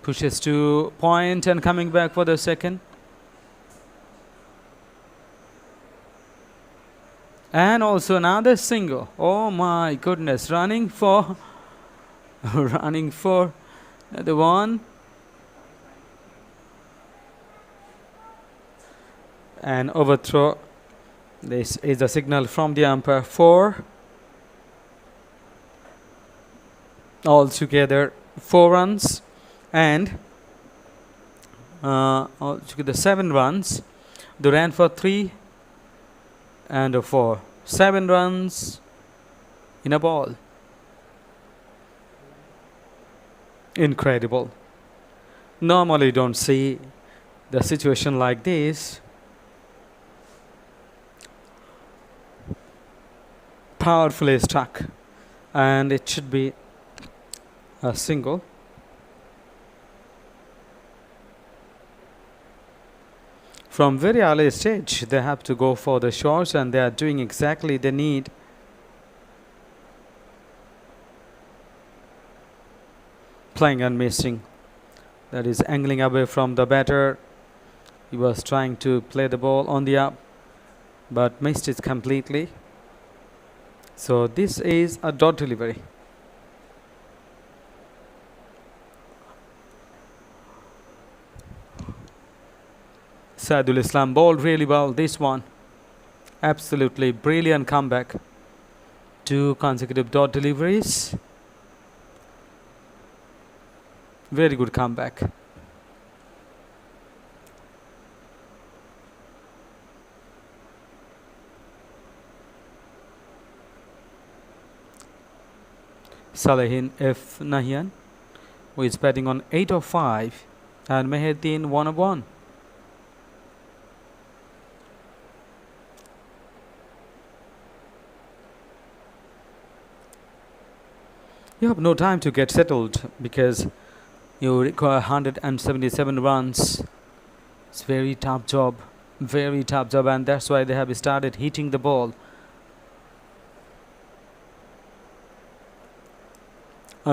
Pushes to point and coming back for the second. And also another single. Oh my goodness, running for running for the one. And overthrow. This is a signal from the umpire for altogether 4 runs. And altogether 7 runs. They ran for 3 and a 4. 7 runs in a ball. Incredible. Normally don't see the situation like this. Powerfully struck, and it should be a single. From very early stage, they have to go for the shots, and they are doing exactly the need. Playing and missing. That is angling away from the batter. He was trying to play the ball on the up, but missed it completely. So this is a dot delivery. Saidul Islam bowled really well this one. Absolutely brilliant comeback. 2 consecutive dot deliveries. Very good comeback. Salehin F. Nahian, who is batting on 8 of 5, and Meherdin 1 of 1. You have no time to get settled because you require 177 runs. It's very tough job, and that's why they have started hitting the ball.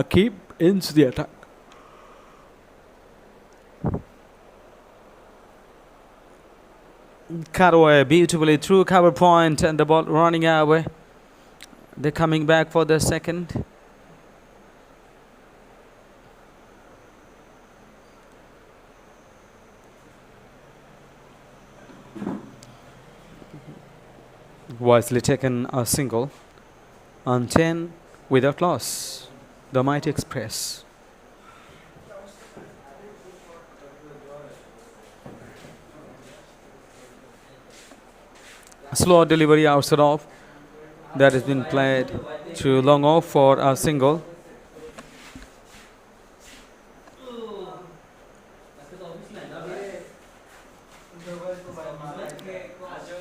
Keep into the attack. Cut away beautifully through cover point, and the ball running away. They're coming back for the second. Wisely taken a single on 10 without loss. The Mighty Express. A slow delivery outside off that has been played to long off for a single.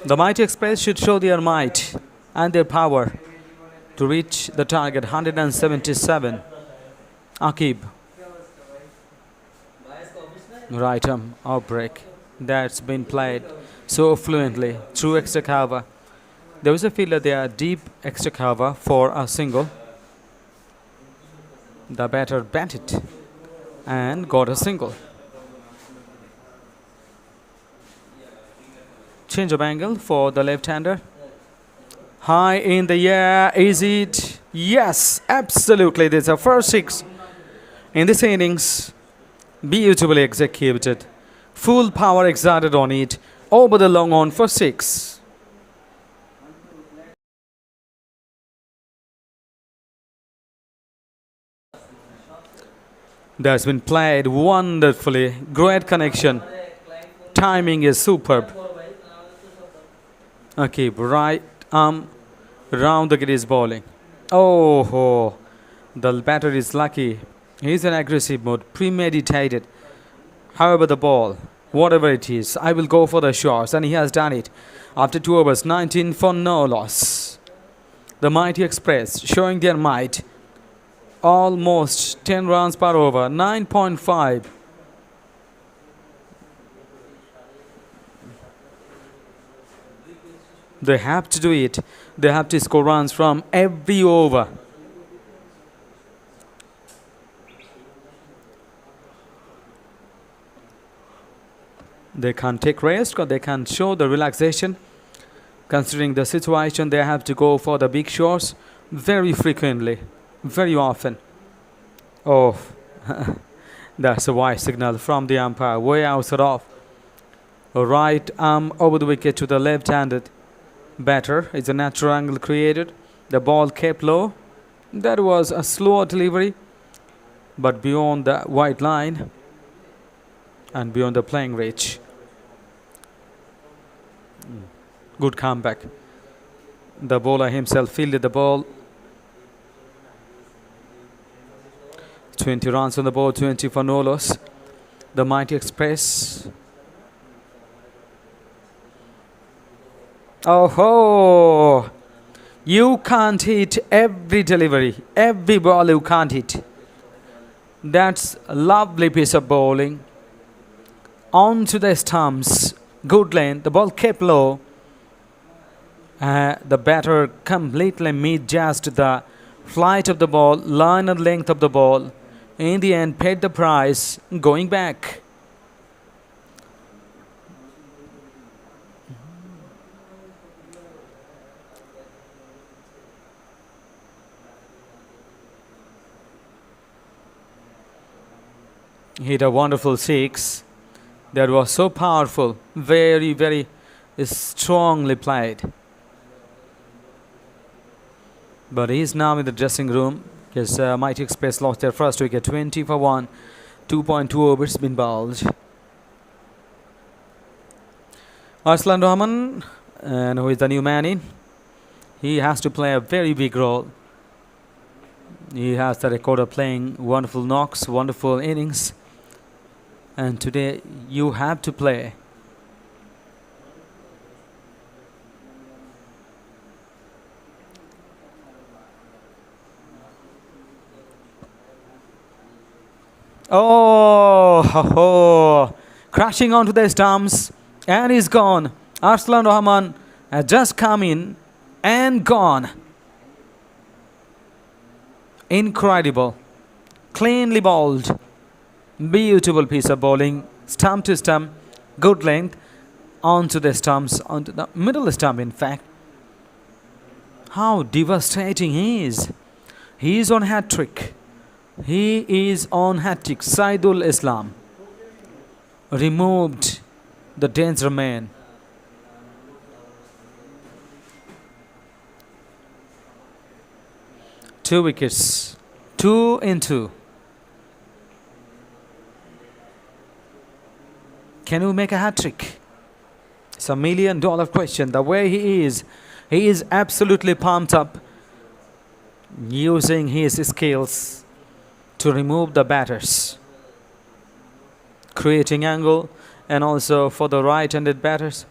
The Mighty Express should show their might and their power to reach the target 177. Akib. Right arm outbreak. That's been played so fluently through extra cover. There was a fielder there, deep extra cover for a single. The batter batted and got a single. Change of angle for the left-hander. High in the air, is it? Yes, absolutely. This is a first 6 in this innings. Beautifully executed. Full power exerted on it over the long on for 6. That's been played wonderfully. Great connection. Timing is superb. Okay, right arm round the grid is bowling. Oh, the batter is lucky. He's in aggressive mode, premeditated. However, the ball, whatever it is, I will go for the shots, and he has done it. After 2 overs, 19 for no loss. The Mighty Express showing their might. Almost 10 runs per over, 9.5. They have to do it. They have to score runs from every over. They can't take rest, or they can't show the relaxation. Considering the situation, they have to go for the big shots very frequently, very often. Oh, that's a wide signal from the umpire, way outside off. A right arm over the wicket to the left-handed batter. It's a natural angle created. The ball kept low. That was a slow delivery, but beyond the white line and beyond the playing reach. Good comeback. The bowler himself fielded the ball. 20 runs on the board, 20 for no loss. The Mighty Express. Oh, you can't hit every delivery, every ball you can't hit. That's a lovely piece of bowling. On to the stumps. Good lane. The ball kept low. The batter completely misjudged the flight of the ball, line and length of the ball. In the end, paid the price, going back. Hit a wonderful six. That was so powerful. Very, very strongly played. But he's now in the dressing room because Mighty Express lost their first wicket, 20 for 1. 2.2 overs been bowled. Arslan Rahman, and who is the new man in, he has to play a very big role. He has the record of playing wonderful knocks, wonderful innings. And today you have to play. Oh, crashing onto the stumps, and he's gone. Arslan Rahman has just come in and gone. Incredible. Cleanly bowled. Beautiful piece of bowling. Stump to stump. Good length. Onto the stumps. Onto the middle stump, in fact. How devastating he is. He is on hat-trick. He is on hat-trick. Saidul Islam removed the danger man. Two wickets. 2 in 2. Can you make a hat-trick? It's $1 million question. The way he is absolutely pumped up, using his skills to remove the batters, creating angle, and also for the right-handed batters,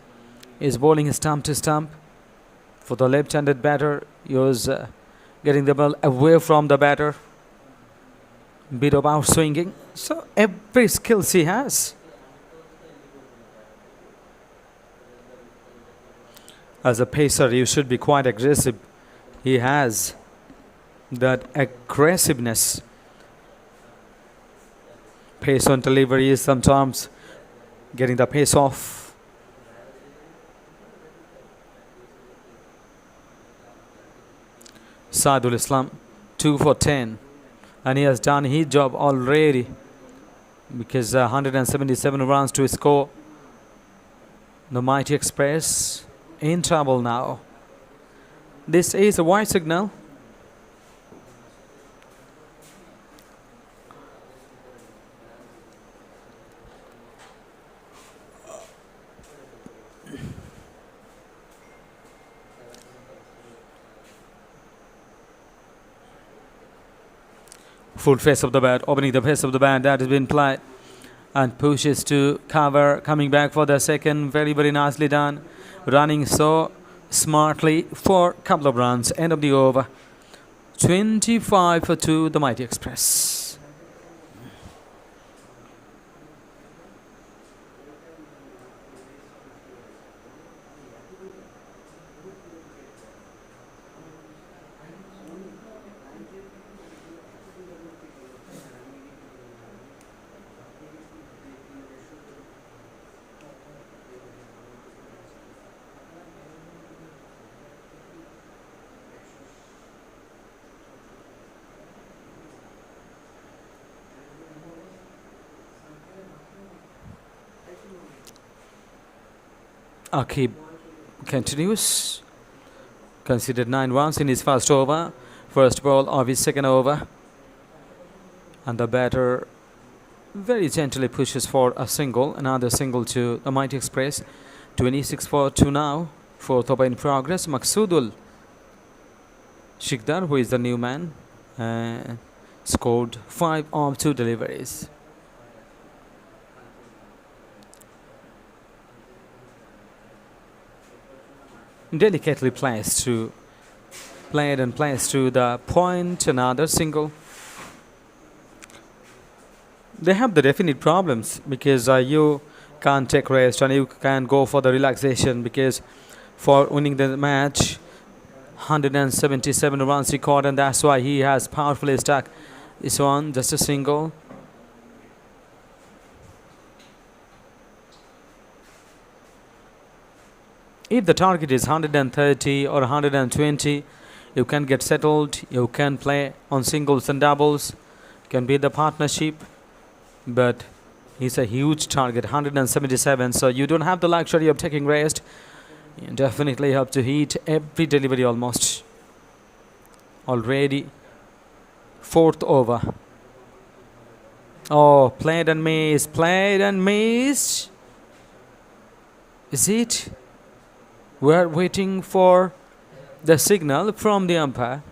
is bowling stump to stump. For the left-handed batter, he was getting the ball away from the batter, bit of out swinging. So every skills he has. As a pacer, you should be quite aggressive. He has that aggressiveness. Pace on delivery is sometimes getting the pace off. Saidul Islam, 2 for 10. And he has done his job already, because 177 runs to score. The Mighty Express in trouble now. This is a white signal. Full face of the bat, opening the face of the bat that has been played, and pushes to cover, coming back for the second. Very, very nicely done. Running so smartly for a couple of runs. End of the over. 25 for 2, the Mighty Express. Akib continues. Considered 9 runs in his first over. First ball of his second over. And the batter very gently pushes for a single. Another single to the Mighty Express. 26 for 2 now. Fourth over in progress. Maksudul Shikdar, who is the new man, scored 5 of 2 deliveries. Delicately placed through, played and placed through the point. Another single. They have the definite problems because you can't take rest and you can go for the relaxation, because for winning the match 177 runs record, and that's why he has powerfully stuck this one. Just a single. If the target is 130 or 120, you can get settled. You can play on singles and doubles. Can be the partnership. But it's a huge target, 177. So you don't have the luxury of taking rest. You definitely have to hit every delivery almost. Already 4th over. Oh, played and missed. Played and missed. Is it? We're waiting for the signal from the umpire.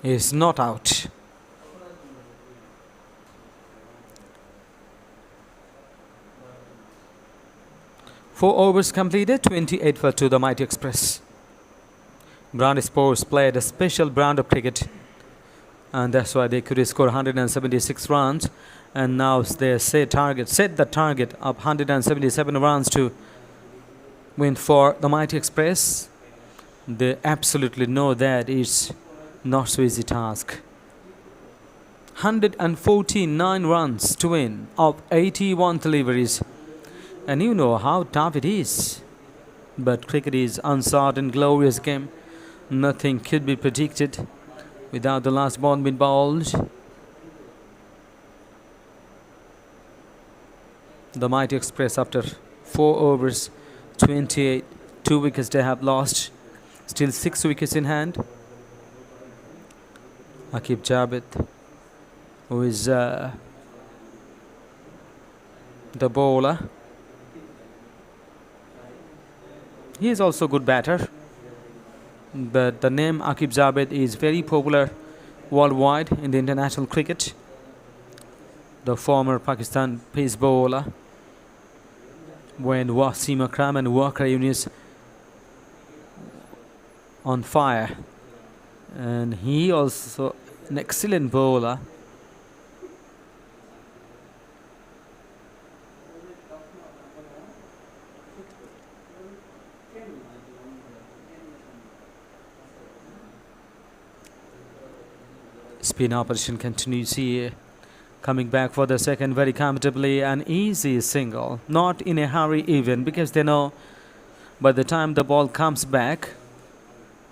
Is not out. Four overs completed, 28 for 2, the Mighty Express. TSports played a special brand of cricket, and that's why they could score 176 runs. And now they set the target of 177 runs to win for the Mighty Express. They absolutely know that it's not so easy task. 149 runs to win of 81 deliveries, and you know how tough it is. But cricket is uncertain, glorious game. Nothing could be predicted without the last ball being bowled. The Mighty Express, after 4 overs, 28, 2 wickets they have lost. Still 6 wickets in hand. Akib Javed, who is the bowler. He is also a good batter. But the name Akib Javed is very popular worldwide in the international cricket. The former Pakistan pace bowler, when Wasim Akram and Walker Yunus on fire, and he also an excellent bowler. Spin operation continues here. Coming back for the second very comfortably. An easy single. Not in a hurry even, because they know by the time the ball comes back,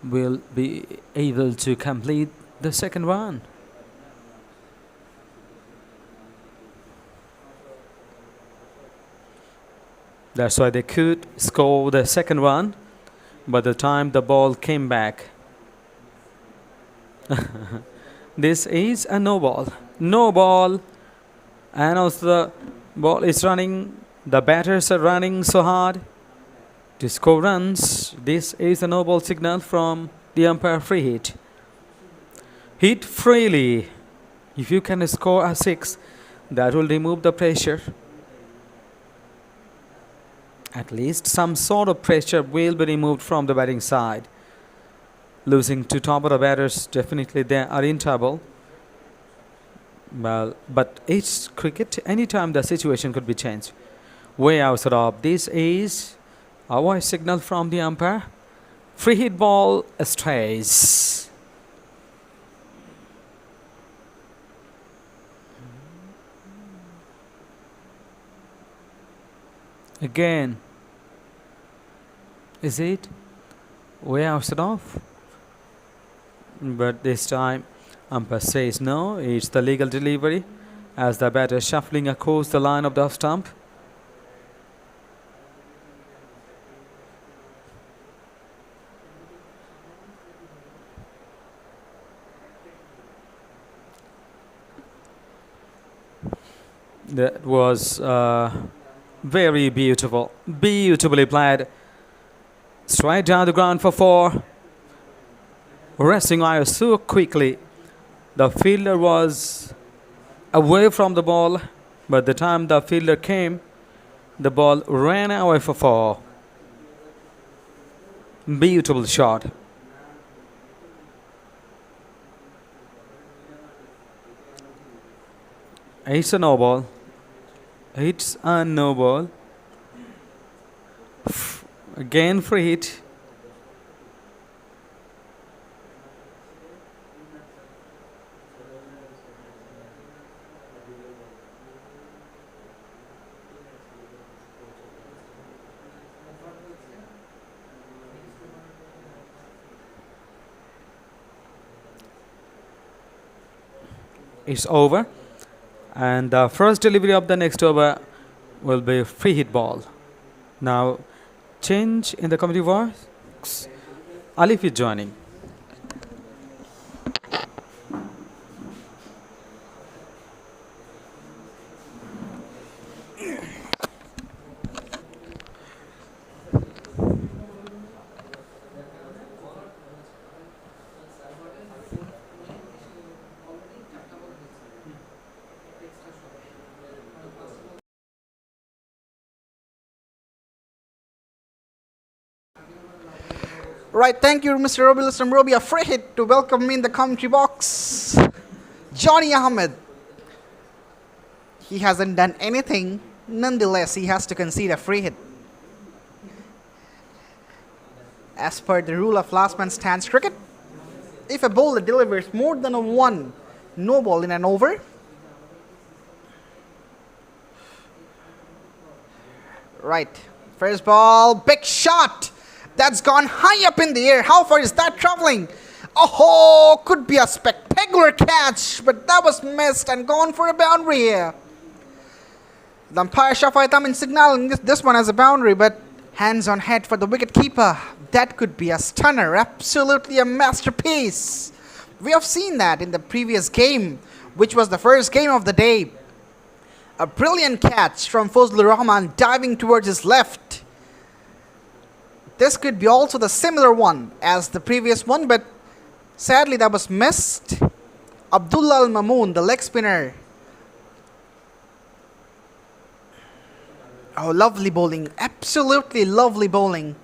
will be able to complete the second run. That's why they could score the second run by the time the ball came back. This is a no ball. No ball. And also the ball is running. The batters are running so hard to score runs. This is a no ball signal from the umpire. Free hit. Hit freely. If you can score a 6, that will remove the pressure. At least some sort of pressure will be removed from the batting side. Losing to top of the batters, definitely they are in trouble. Well, but it's cricket. Anytime the situation could be changed. Way outside of. This is a voice signal from the umpire. Free hit ball stays. Again. Is it way outside off? But this time umpire says no, it's the legal delivery as the batter shuffling across the line of the off stump. That was very beautiful. Beautifully played. Straight down the ground for 4. Resting Iyer so quickly. The fielder was away from the ball, but the time the fielder came, the ball ran away for 4. Beautiful shot. It's a no ball. It's a no ball. Again free hit. It's over. And the first delivery of the next over will be free hit ball. Now, change in the committee works. Alif is joining. Right, thank you, Mr. Roby Lustam Roby. A free hit to welcome me in the commentary box. Johnny Ahmed. He hasn't done anything. Nonetheless, he has to concede a free hit. As per the rule of last man stands cricket, if a bowler delivers more than a 1 no ball in an over, right, first ball, big shot. That's gone high up in the air. How far is that traveling? Oh, could be a spectacular catch, but that was missed and gone for a boundary here. The umpire Shafai Tamin signaling this one as a boundary, but hands on head for the wicket keeper. That could be a stunner, absolutely a masterpiece. We have seen that in the previous game, which was the first game of the day. A brilliant catch from Fazlur Rahman diving towards his left. This could be also the similar one as the previous one, but sadly that was missed. Abdullah Al Mamoon, the leg spinner. Oh, lovely bowling. Absolutely lovely bowling.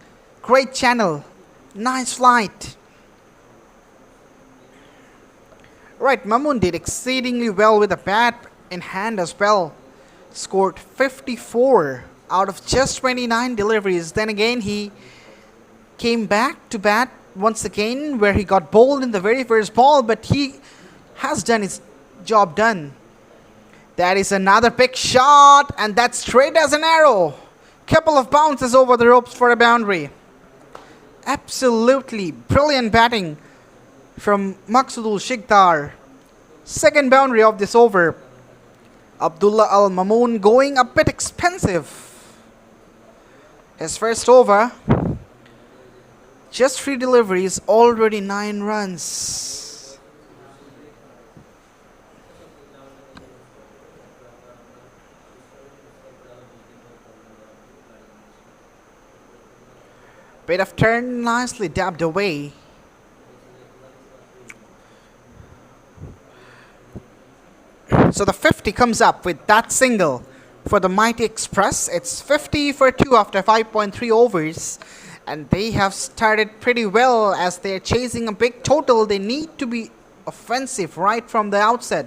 Great channel. Nice flight. Right, Mamoon did exceedingly well with a bat in hand as well. Scored 54 out of just 29 deliveries. Then again, he came back to bat once again where he got bowled in the very first ball, but he has done his job done. That is another big shot, and that's straight as an arrow. Couple of bounces over the ropes for a boundary. Absolutely brilliant batting from Maqsoodul Shikhar. Second boundary of this over. Abdullah Al Mamoon going a bit expensive. His first over. Just 3 deliveries, already 9 runs. Bit of turn, nicely dabbed away. So the 50 comes up with that single for the Mighty Express. It's 50 for 2 after 5.3 overs. And they have started pretty well as they're chasing a big total. They need to be offensive right from the outset.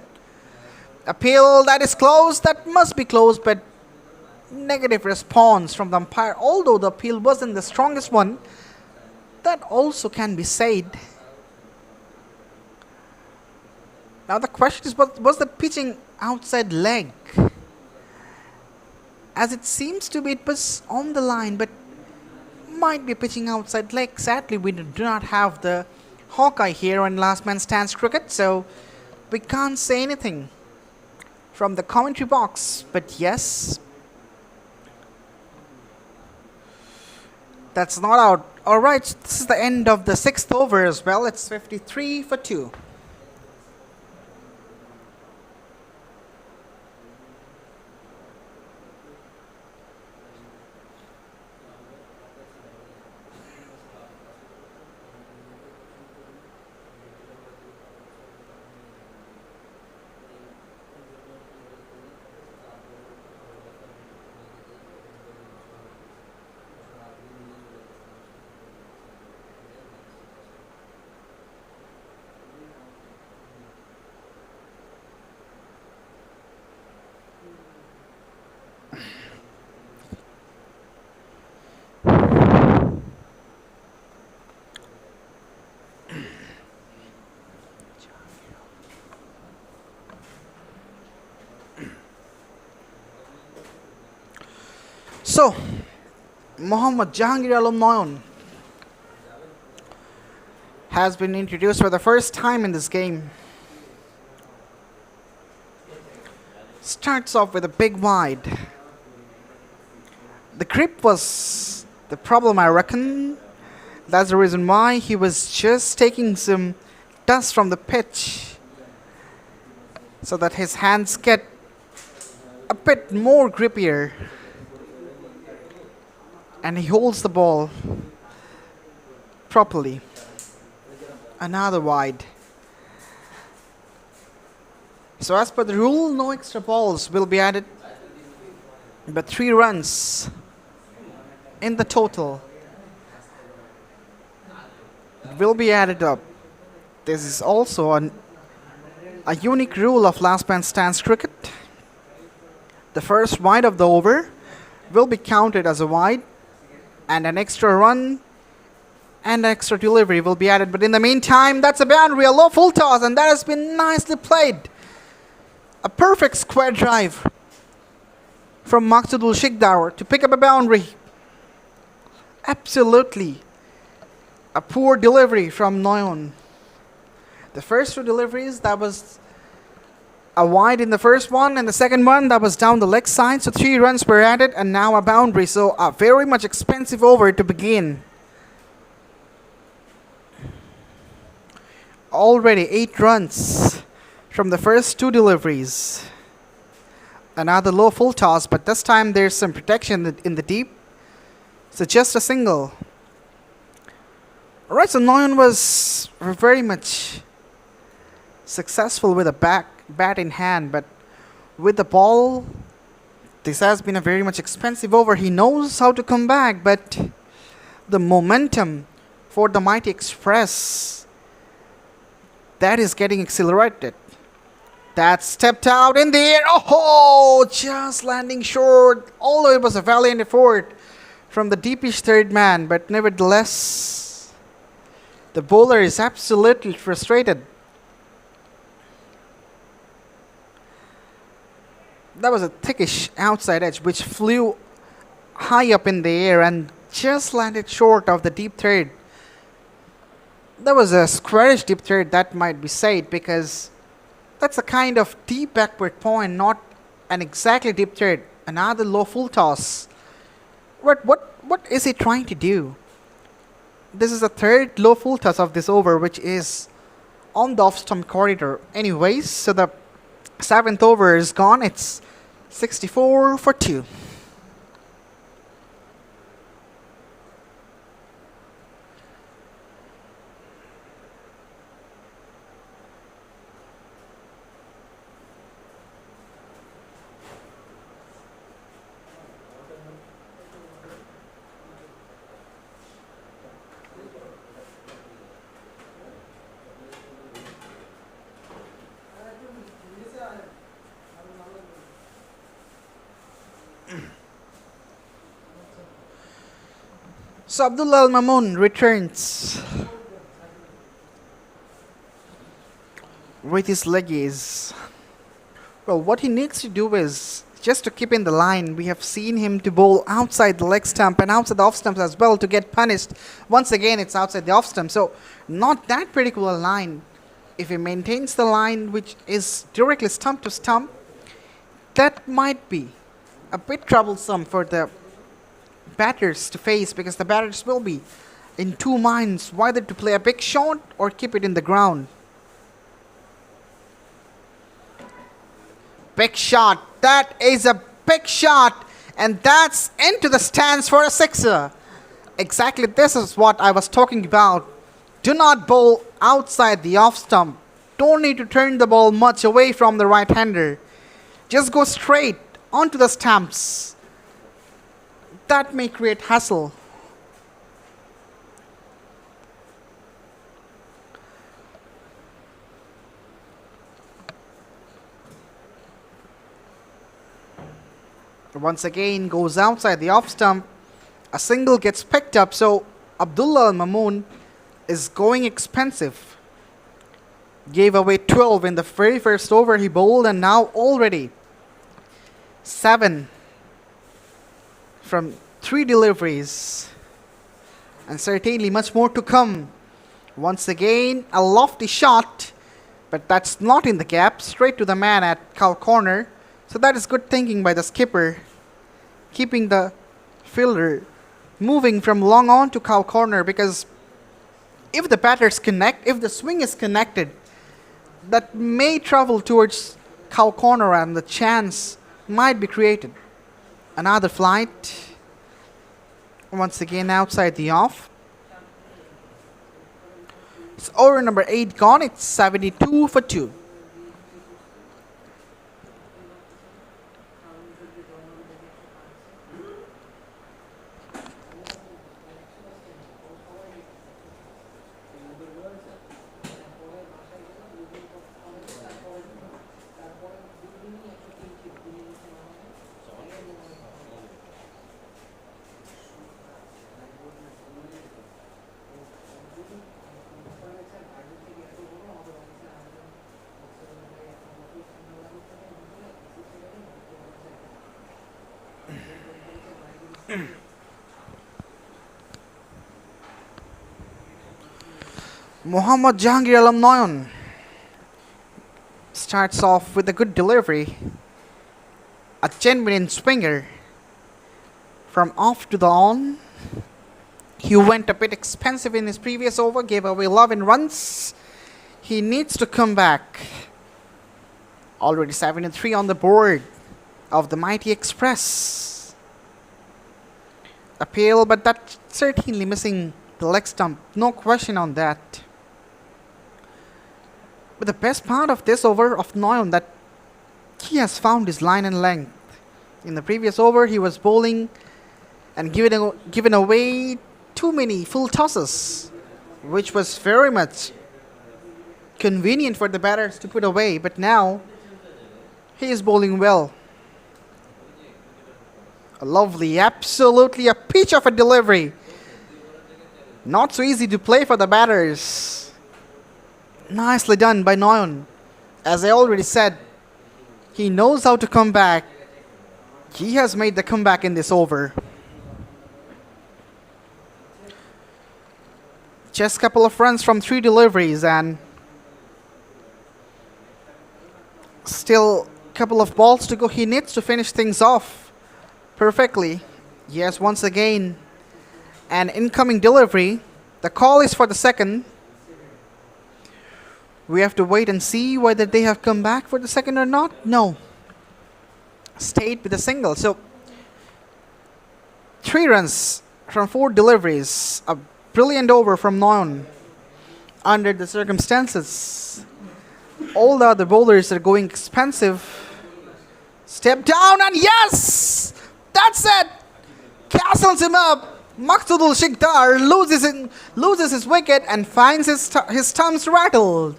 Appeal that is close, that must be close, but negative response from the umpire. Although the appeal wasn't the strongest one, that also can be said. Now the question is, was the pitching outside leg? As it seems to be, it was on the line, but might be pitching outside leg. Sadly, we do not have the Hawkeye here on Last Man Stands cricket, so we can't say anything from the commentary box. But yes, that's not out. Alright, this is the end of the 6th over as well. It's 53 for 2. So, Mohammad Jahangir Alam Noyon has been introduced for the first time in this game. Starts off with a big wide. The grip was the problem, I reckon. That's the reason why he was just taking some dust from the pitch so that his hands get a bit more grippier. And he holds the ball properly. Another wide. So as per the rule, no extra balls will be added, but 3 runs in the total will be added up. This is also a unique rule of Last Man Stands cricket. The first wide of the over will be counted as a wide, and an extra run and extra delivery will be added. But in the meantime, that's a boundary, a low full toss, and that has been nicely played. A perfect square drive from Maqsoodul Shikdar to pick up a boundary. Absolutely a poor delivery from Noyon. The first 2 deliveries, that was a wide in the first one, and the second one that was down the leg side. So 3 runs were added, and now a boundary. So a very much expensive over to begin. Already 8 runs from the first 2 deliveries. Another low full toss, but this time there's some protection in the deep. So just a single. Alright, so Noyon was very much successful with a bat in hand, but with the ball, this has been a very much expensive over. He knows how to come back, but the momentum for the Mighty Express, that is getting accelerated. That stepped out in the air. Oh, just landing short. Although it was a valiant effort from the deepish third man, but nevertheless, the bowler is absolutely frustrated. That was a thickish outside edge which flew high up in the air and just landed short of the deep third. That was a squarish deep third, that might be said, because that's a kind of deep backward point, not an exactly deep third. Another low full toss. What is he trying to do? This is the 3rd low full toss of this over, which is on the off-stump corridor. Anyways, so the 7th over is gone. It's 64 for 2. So Abdullah Al Mamun returns with his leggies. Well, what he needs to do is just to keep in the line. We have seen him to bowl outside the leg stump and outside the off stumps as well to get punished. Once again, it's outside the off stump. So not that particular line. If he maintains the line which is directly stump to stump, that might be a bit troublesome for the batters to face, because the batters will be in two minds whether to play a big shot or keep it in the ground. Big shot. That is a big shot. And that's into the stands for a sixer. Exactly, this is what I was talking about. Do not bowl outside the off stump. Don't need to turn the ball much away from the right hander. Just go straight onto the stumps. That may create hassle. Once again goes outside the off stump. A single gets picked up, so Abdullah Al Mamun is going expensive. Gave away 12 in the very first over he bowled, and now already 7 from 3 deliveries. And certainly much more to come. Once again, a lofty shot, but that's not in the gap, straight to the man at cow corner. So that is good thinking by the skipper, keeping the fielder moving from long on to cow corner, because if the batters connect, if the swing is connected, that may travel towards cow corner and the chance might be created. Another flight. Once again outside the off. It's over number 8 gone. It's 72 for 2. Mohammad Jahangir Alam Noyon starts off with a good delivery. A genuine swinger. From off to the on. He went a bit expensive in his previous over, gave away 11 runs. He needs to come back. Already 73 on the board of the Mighty Express. Appeal, but that's certainly missing the leg stump. No question on that. But the best part of this over of Noyon, that he has found his line and length. In the previous over, he was bowling and given away too many full tosses, which was very much convenient for the batters to put away. But now, he is bowling well. A lovely, absolutely a peach of a delivery. Not so easy to play for the batters. Nicely done by Noyon. As I already said, he knows how to come back. He has made the comeback in this over. Just a couple of runs from 3 deliveries, and still a couple of balls to go. He needs to finish things off perfectly. Yes, once again, an incoming delivery. The call is for the second. We have to wait and see whether they have come back for the second or not. No. Stayed with a single. So 3 runs from 4 deliveries. A brilliant over from Noyon under the circumstances. All the other bowlers are going expensive. Step down, and yes! That's it! Castles him up. Maqsoodul Shikhar loses his wicket and finds his stumps rattled.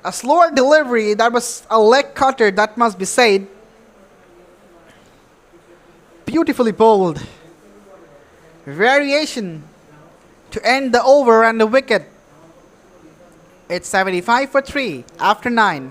A slower delivery, that was a leg cutter, that must be said. beautifully bowled. Variation to end the over and the wicket. It's 75 for 3 after 9.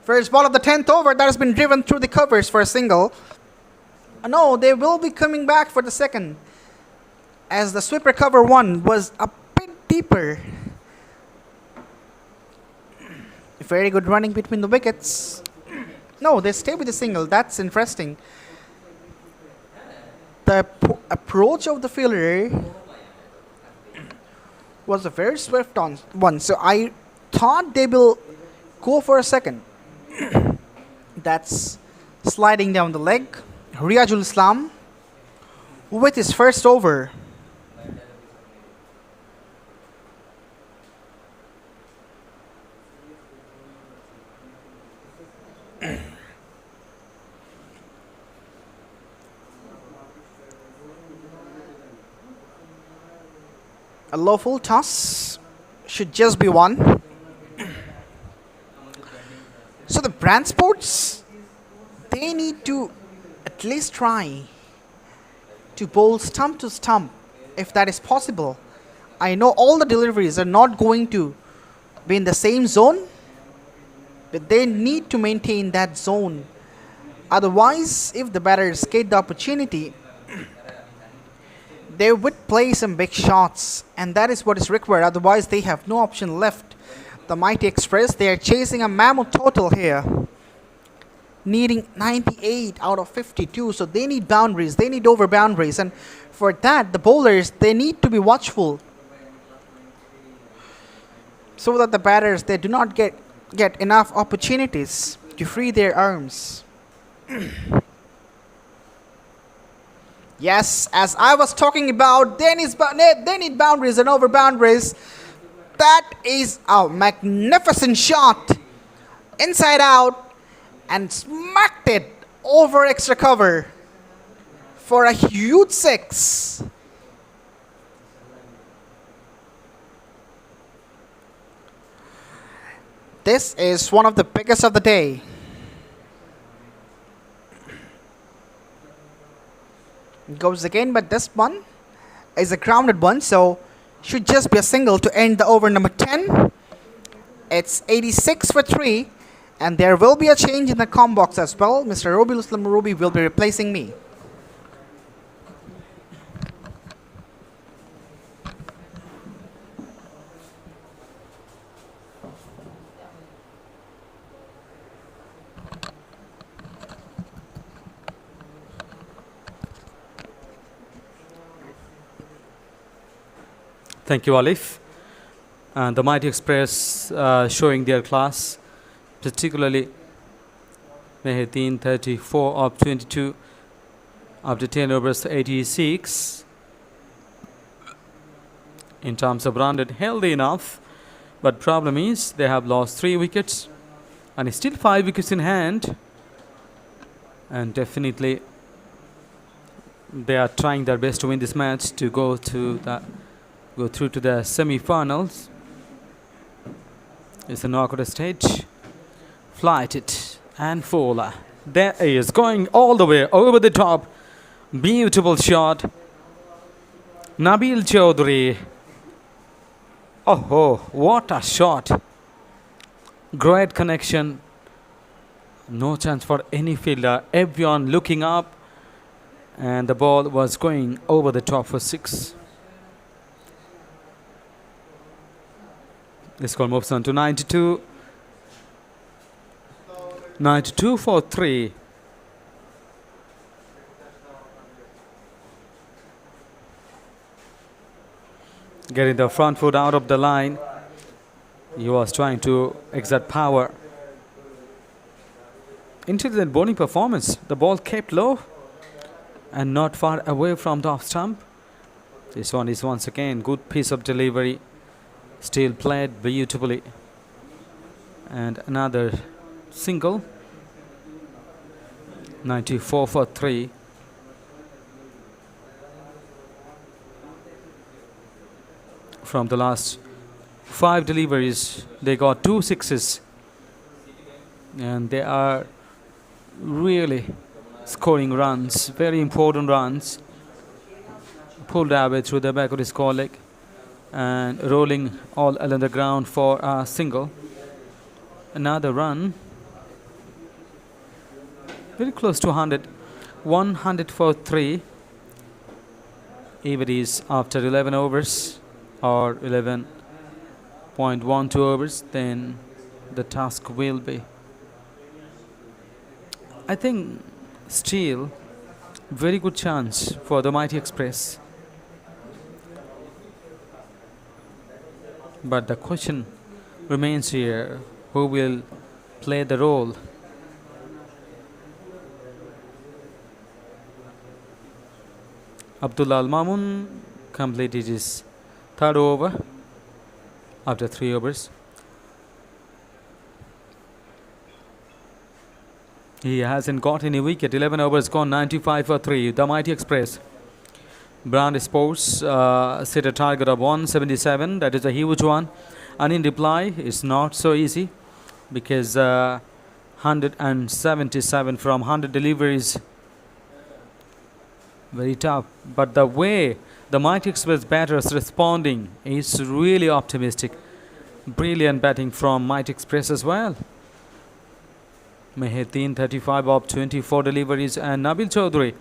First ball of the 10th over that has been driven through the covers for a single. No, they will be coming back for the second, as the sweeper cover 1 was a bit deeper. Very good running between the wickets. No, they stay with the single. That's interesting. The approach of the fielder was a very swift one, so I thought they will go for a second. That's sliding down the leg. Riazul Islam with his first over. A lawful toss should just be one. So the Brandsports, they need to at least try to bowl stump to stump if that is possible. I know all the deliveries are not going to be in the same zone, but they need to maintain that zone. Otherwise, if the batters get the opportunity, they would play some big shots, and that is what is required. Otherwise, they have no option left. The Mighty Express, they are chasing a mammoth total here, needing 98 out of 52. So they need boundaries, they need over boundaries, and for that, the bowlers, they need to be watchful so that the batters, they do not get enough opportunities to free their arms. Yes, as I was talking about, they need boundaries and over boundaries. That is a magnificent shot. Inside out and smacked it over extra cover for a huge 6. This is one of the biggest of the day. Goes again, but this one is a grounded one, so should just be a single to end the over number 10. It's 86 for 3, and there will be a change in the comm box as well. Mr. Robi Islam Rubi will be replacing me. Thank you, Alif. And the Mighty Express showing their class, particularly Meher 34 of 22, After 10 overs, 86. In terms of run rate, healthy enough. But problem is they have lost 3 wickets and still 5 wickets in hand. And definitely they are trying their best to win this match to go through to the semi-finals. It's a knockout stage. Flight it and Fowler. There he is going all the way over the top. Beautiful shot. Nabil Chaudhary. Oh, what a shot. Great connection. No chance for any fielder. Everyone looking up. And the ball was going over the top for 6. The score moves on to 92. 92 for 3. Getting the front foot out of the line. He was trying to exert power. Intelligent bowling performance. The ball kept low and not far away from the off stump. This one is once again good piece of delivery. Still played beautifully. And another single. 94 for 3. From the last 5 deliveries, they got 2 sixes. And they are really scoring runs, very important runs. Pulled away through the back of his score leg and rolling all along the ground for a single. Another run. Very close to 100. 100 for 3. If it is after 11 overs or 11.12 overs, then the task will be, I think, still very good chance for the Mighty Express. But the question remains here, who will play the role? Abdullah Al Mamun completed his 3rd over after 3 overs. He hasn't got any wicket. 11 overs gone, 95 for 3. The Mighty Express. Brand Sports set a target of 177. That is a huge one. And in reply, it's not so easy because 177 from 100 deliveries. Very tough. But the way the Mighty Express batters responding is really optimistic. Brilliant batting from Mighty Express as well. Meheddin 35 of 24 deliveries and Nabil Chaudhary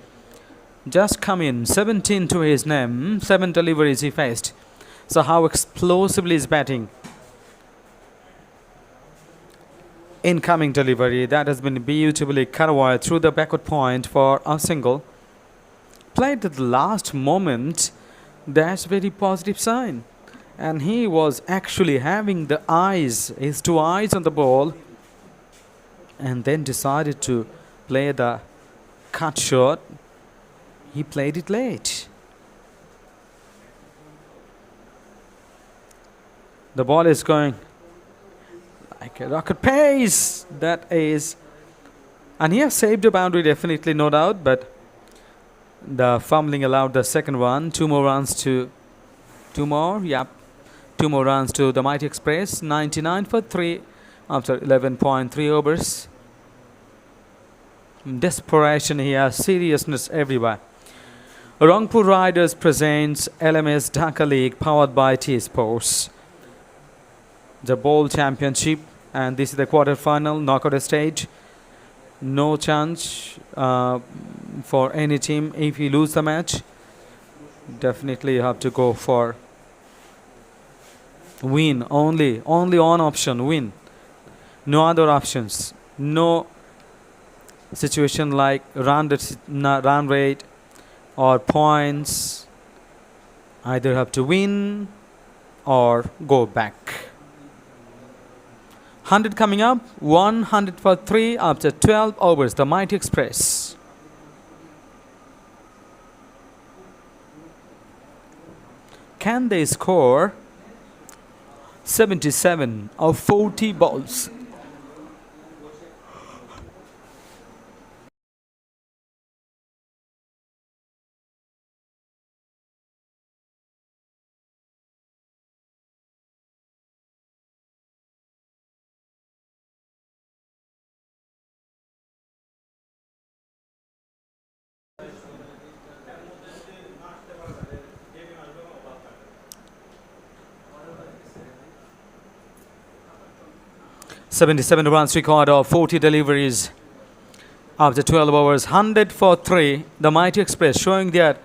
just come in 17 to his name. 7 deliveries he faced. So how explosively is batting. Incoming delivery that has been beautifully carried through the backward point for a single. Played at the last moment. That's very positive sign. And he was actually having the eyes, his 2 eyes on the ball, and then decided to play the cut shot. He played it late. The ball is going like a rocket pace. That is, and he has saved a boundary definitely, no doubt, but the fumbling allowed the second one. 2 more runs to 2 more runs to the Mighty Express. 99 for 3 after 11.3 overs. Desperation here, seriousness everywhere. Rangpur Riders presents LMS Dhaka League powered by TSports. The Bowl Championship, and this is the quarter-final knockout stage. No chance for any team if you lose the match. Definitely you have to go for win only one option, win. No other options. No situation like run rate or points. Either have to win or go back. 100 coming up. 100 for 3 after 12 overs. The Mighty Express. can they score 77 of 40 balls? "77 runs record of 40 deliveries after 12 overs, 100 for 3. The Mighty Express showing their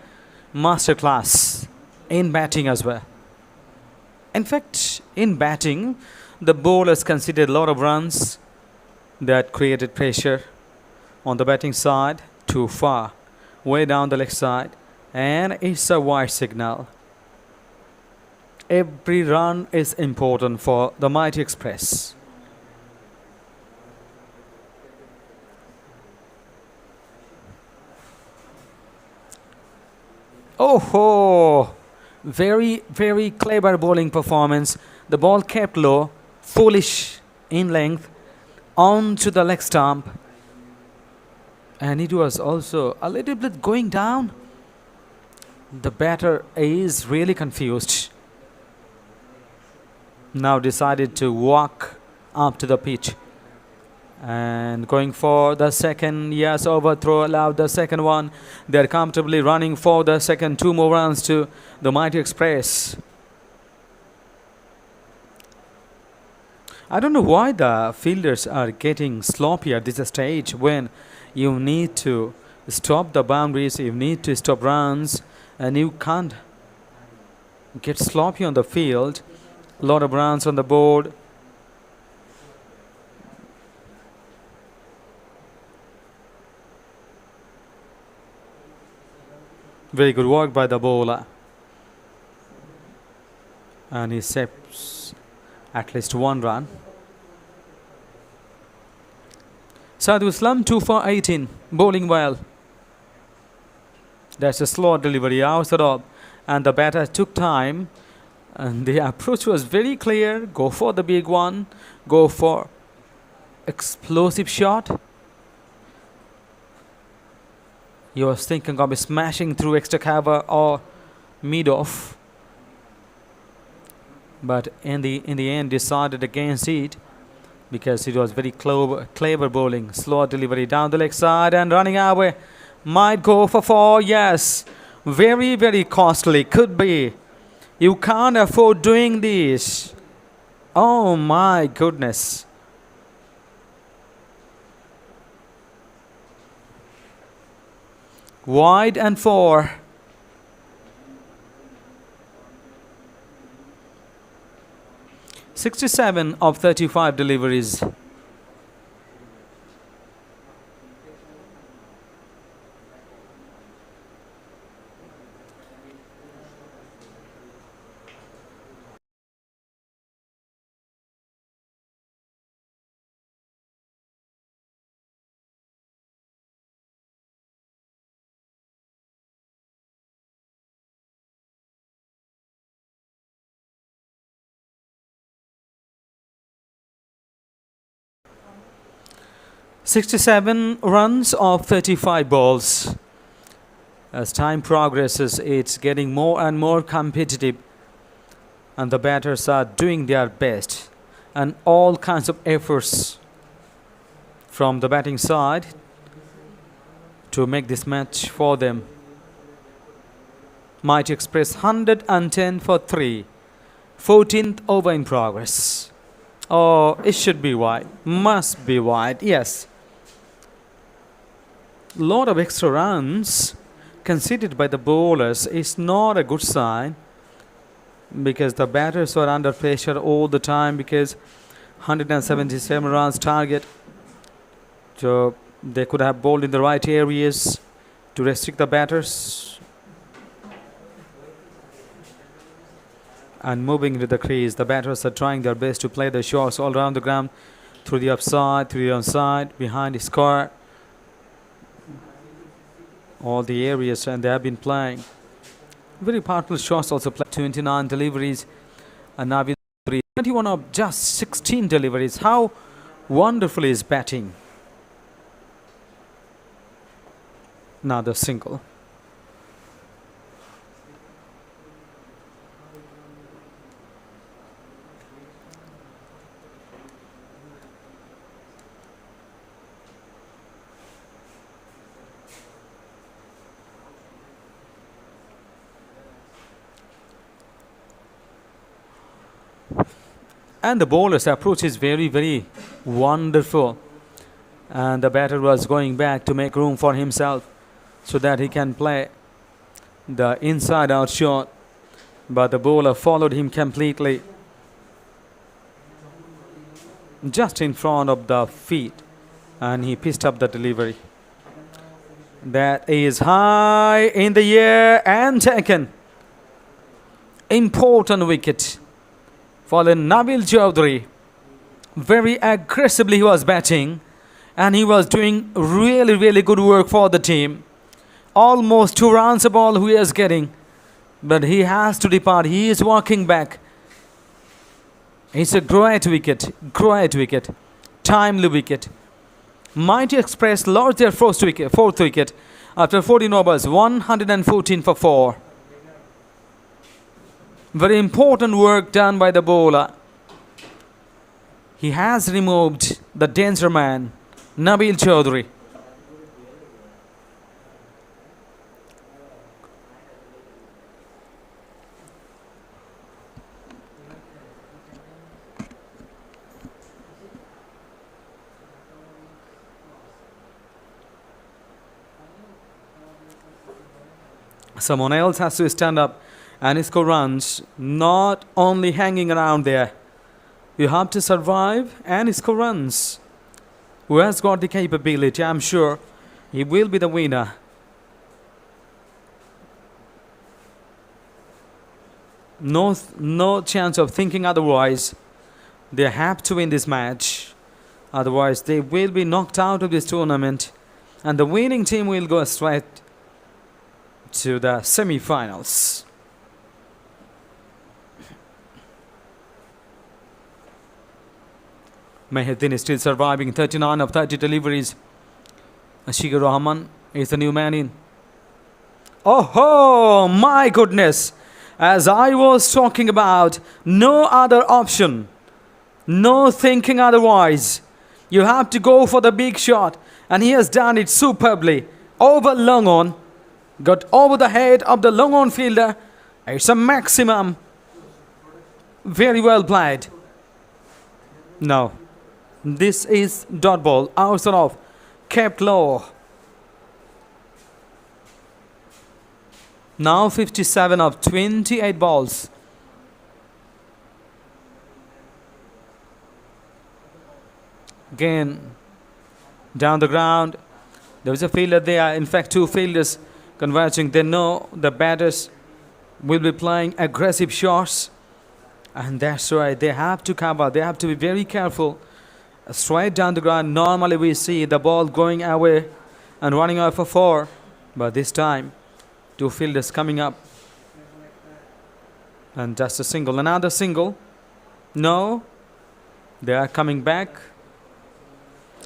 masterclass in batting as well. In fact, in batting, the bowlers conceded a lot of runs that created pressure on the batting side, too far, way down the left side, and it's a wide signal. Every run is important for the Mighty Express. Oh ho! Very, very clever bowling performance. The ball kept low, foolish in length, on to the leg stump. And it was also a little bit going down. The batter is really confused. Now decided to walk up to the pitch. And going for the second, yes, overthrow allowed the second one. They're comfortably running for the second. 2 more runs to the Mighty Express. I don't know why the fielders are getting sloppy at this stage when you need to stop the boundaries, you need to stop runs, and you can't get sloppy on the field. A lot of runs on the board. Very good work by the bowler. And he saves at least 1 run. Sadhu Islam 2 for 18. Bowling well. That's a slow delivery outside off. And the batter took time. And the approach was very clear. Go for the big one. Go for explosive shot. He was thinking of smashing through extra cover or mid-off, but in the end decided against it because it was very clever bowling. Slow delivery down the leg side and running away. Might go for 4. Yes, very, very costly. Could be. You can't afford doing this. Oh my goodness. Wide and 4. "67 of 35 deliveries." "67 runs of 35 balls. As time progresses, it's getting more and more competitive, and the batters are doing their best, and all kinds of efforts from the batting side to make this match for them. Mighty Express 110 for 3. 14th over in progress. Oh, it should be wide. Must be wide. Yes. Lot of extra runs conceded by the bowlers is not a good sign because the batters were under pressure all the time because 177 runs target. So they could have bowled in the right areas to restrict the batters. And moving into the crease, the batters are trying their best to play the shots all around the ground, through the upside, through the onside, behind the score. All the areas, and they have been playing Very powerful shots also played. 29 deliveries. And Nabil 21 of just 16 deliveries. How wonderful is batting. Another single. And the bowler's approach is very, very wonderful. And the batter was going back to make room for himself so that he can play the inside out shot. But the bowler followed him completely. Just in front of the feet. And he pitched up the delivery. That is high in the air and taken. Important wicket for the Nabil Chaudhary. Very aggressively he was batting. And he was doing really, really good work for the team. Almost 2 runs a ball he is getting. But he has to depart. He is walking back. It's a great wicket. Great wicket. Timely wicket. Mighty Express lost their fourth wicket after 14 overs. 114 for 4. Very important work done by the bowler. He has removed the danger man, Nabil Chaudhary. Someone else has to stand up and score runs, not only hanging around there. You have to survive and score runs. Who has got the capability? I'm sure he will be the winner. No chance of thinking otherwise. They have to win this match. Otherwise, they will be knocked out of this tournament. And the winning team will go straight to the semi-finals. Mahiddin is still surviving. 39 of 30 deliveries. Ashiqur Rahman is the new man in. Oh my goodness. As I was talking about, no other option. No thinking otherwise. You have to go for the big shot. And he has done it superbly. Over long on. Got over the head of the long on fielder. It's a maximum. Very well played. No. This is dot ball. Outside off. Kept low. Now 57 of 28 balls. Again, down the ground. There was a fielder there. In fact, 2 fielders converging. They know the batters will be playing aggressive shots. And that's why they have to cover. They have to be very careful. Straight down the ground. Normally we see the ball going away and running away for 4. But this time, 2 fielders coming up. And just a single. Another single. No. They are coming back.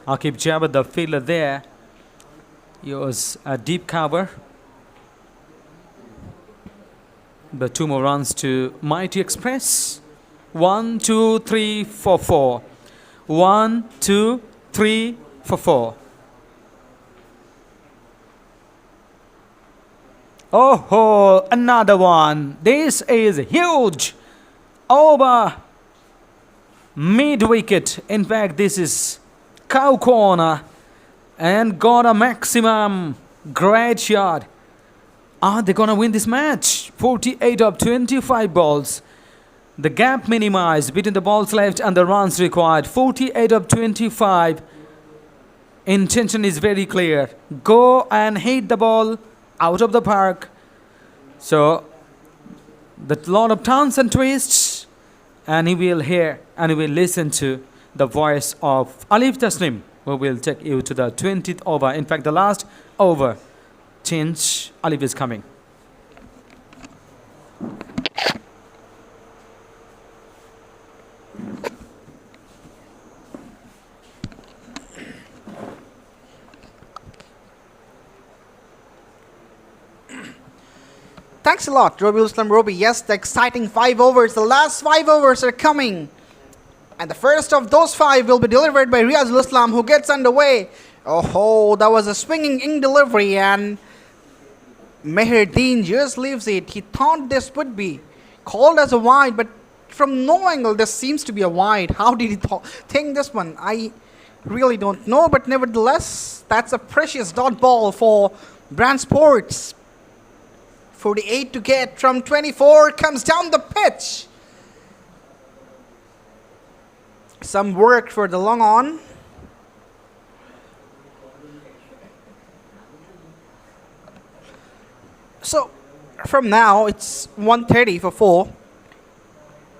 Akib Jabbar, the fielder there. It was a deep cover. But 2 more runs to Mighty Express. 1, 2, 3, 4, 4. 1, 2, 3, 4, 4. Oh, another one. This is huge. Over mid wicket. In fact, this is cow corner. And got a maximum. Great shot. Are they going to win this match? 48 of 25 balls. The gap minimized between the balls left and the runs required. 48 of 25. Intention is very clear. Go and hit the ball out of the park. So, the lot of turns and twists. And he will hear and he will listen to the voice of Alif Taslim, who will take you to the 20th over. In fact, the last over. Change. Alif is coming. Thanks a lot, Robi Uslam Robi. Yes, the exciting 5 overs. The last 5 overs are coming. And the first of those 5 will be delivered by Riyazul Islam, who gets underway. Oh, that was a swinging in delivery, and Meherdeen just leaves it. He thought this would be called as a wide, but from no angle this seems to be a wide. How did he think this one? I really don't know, but nevertheless, that's a precious dot ball for Brand Sports. 48 to get from 24, comes down the pitch. Some work for the long on. So from now it's 130 for 4.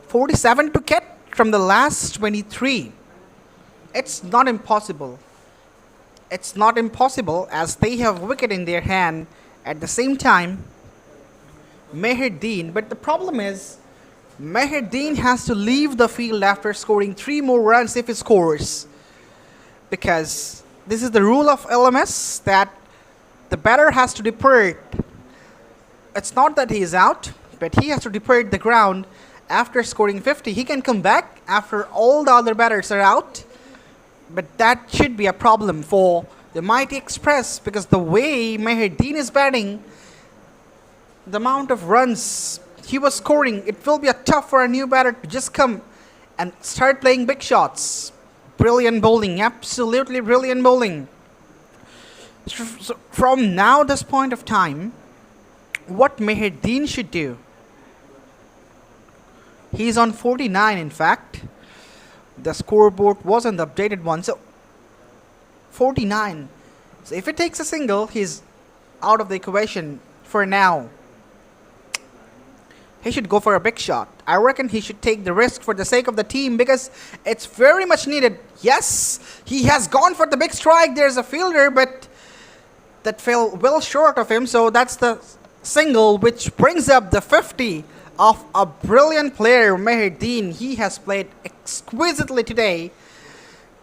47 to get from the last 23. It's not impossible. It's not impossible as they have wicket in their hand at the same time. Meherdeen, but the problem is Meherdeen has to leave the field after scoring 3 more runs if he scores, because this is the rule of LMS that the batter has to depart. It's not that he is out, but he has to depart the ground after scoring 50. He can come back after all the other batters are out, but that should be a problem for the Mighty Express, because the way Meherdeen is batting, the amount of runs he was scoring, it will be a tough for a new batter to just come and start playing big shots. Brilliant bowling, absolutely brilliant bowling. So from now, this point of time, what Meherdeen should do, he's on 49 in fact. The scoreboard wasn't the updated one, so 49. So if it takes a single, he's out of the equation for now. He should go for a big shot. I reckon he should take the risk for the sake of the team, because it's very much needed. Yes, he has gone for the big strike. There's a fielder, but that fell well short of him. So that's the single which brings up the 50 of a brilliant player, Meherdeen. He has played exquisitely today,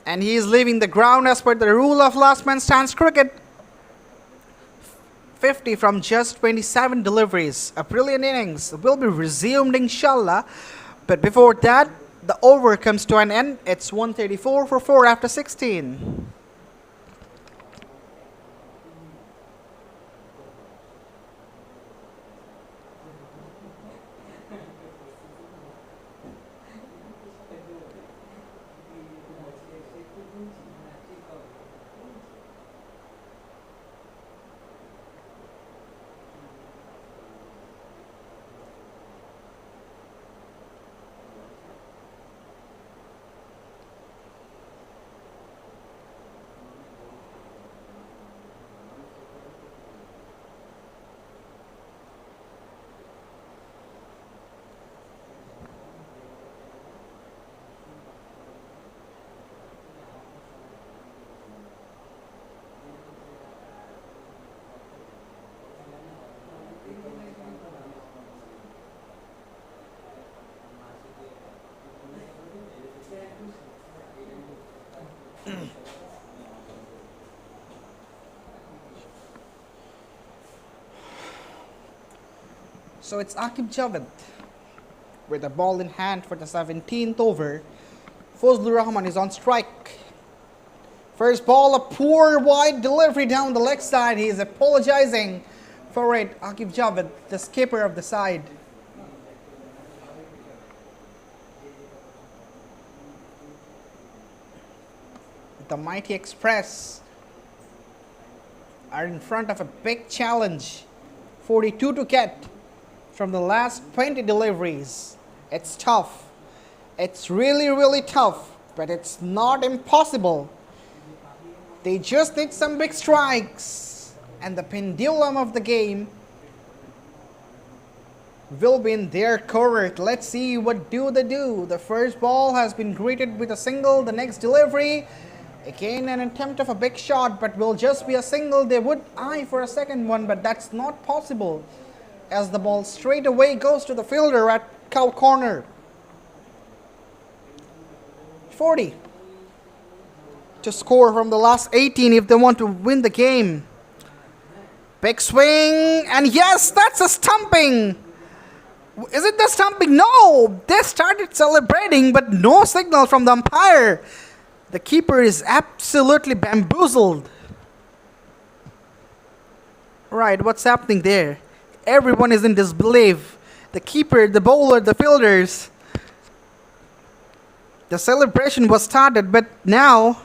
and he is leaving the ground as per the rule of last man stands cricket. 50 from just 27 deliveries. A brilliant innings. Will be resumed inshallah. But before that, the over comes to an end. It's 134 for 4 after 16. So it's Akib Javed with the ball in hand for the 17th over. Fazlur Rahman is on strike. First ball, a poor wide delivery down the leg side. He is apologizing for it. Akib Javed, the skipper of the side. The Mighty Express are in front of a big challenge. 42 to get from the last 20 deliveries. It's tough. It's really, really tough, but it's not impossible. They just need some big strikes, and the pendulum of the game will be in their court. Let's see what do they do. The first ball has been greeted with a single. The next delivery, again an attempt of a big shot, but will just be a single. They would eye for a second one, but that's not possible, as the ball straight away goes to the fielder at cow corner. 40 to score from the last 18 if they want to win the game. Big swing, and yes, that's a stumping. Is it the stumping? No! They started celebrating, but no signal from the umpire. The keeper is absolutely bamboozled. Right, what's happening there? Everyone is in disbelief. The keeper, the bowler, the fielders. The celebration was started, but now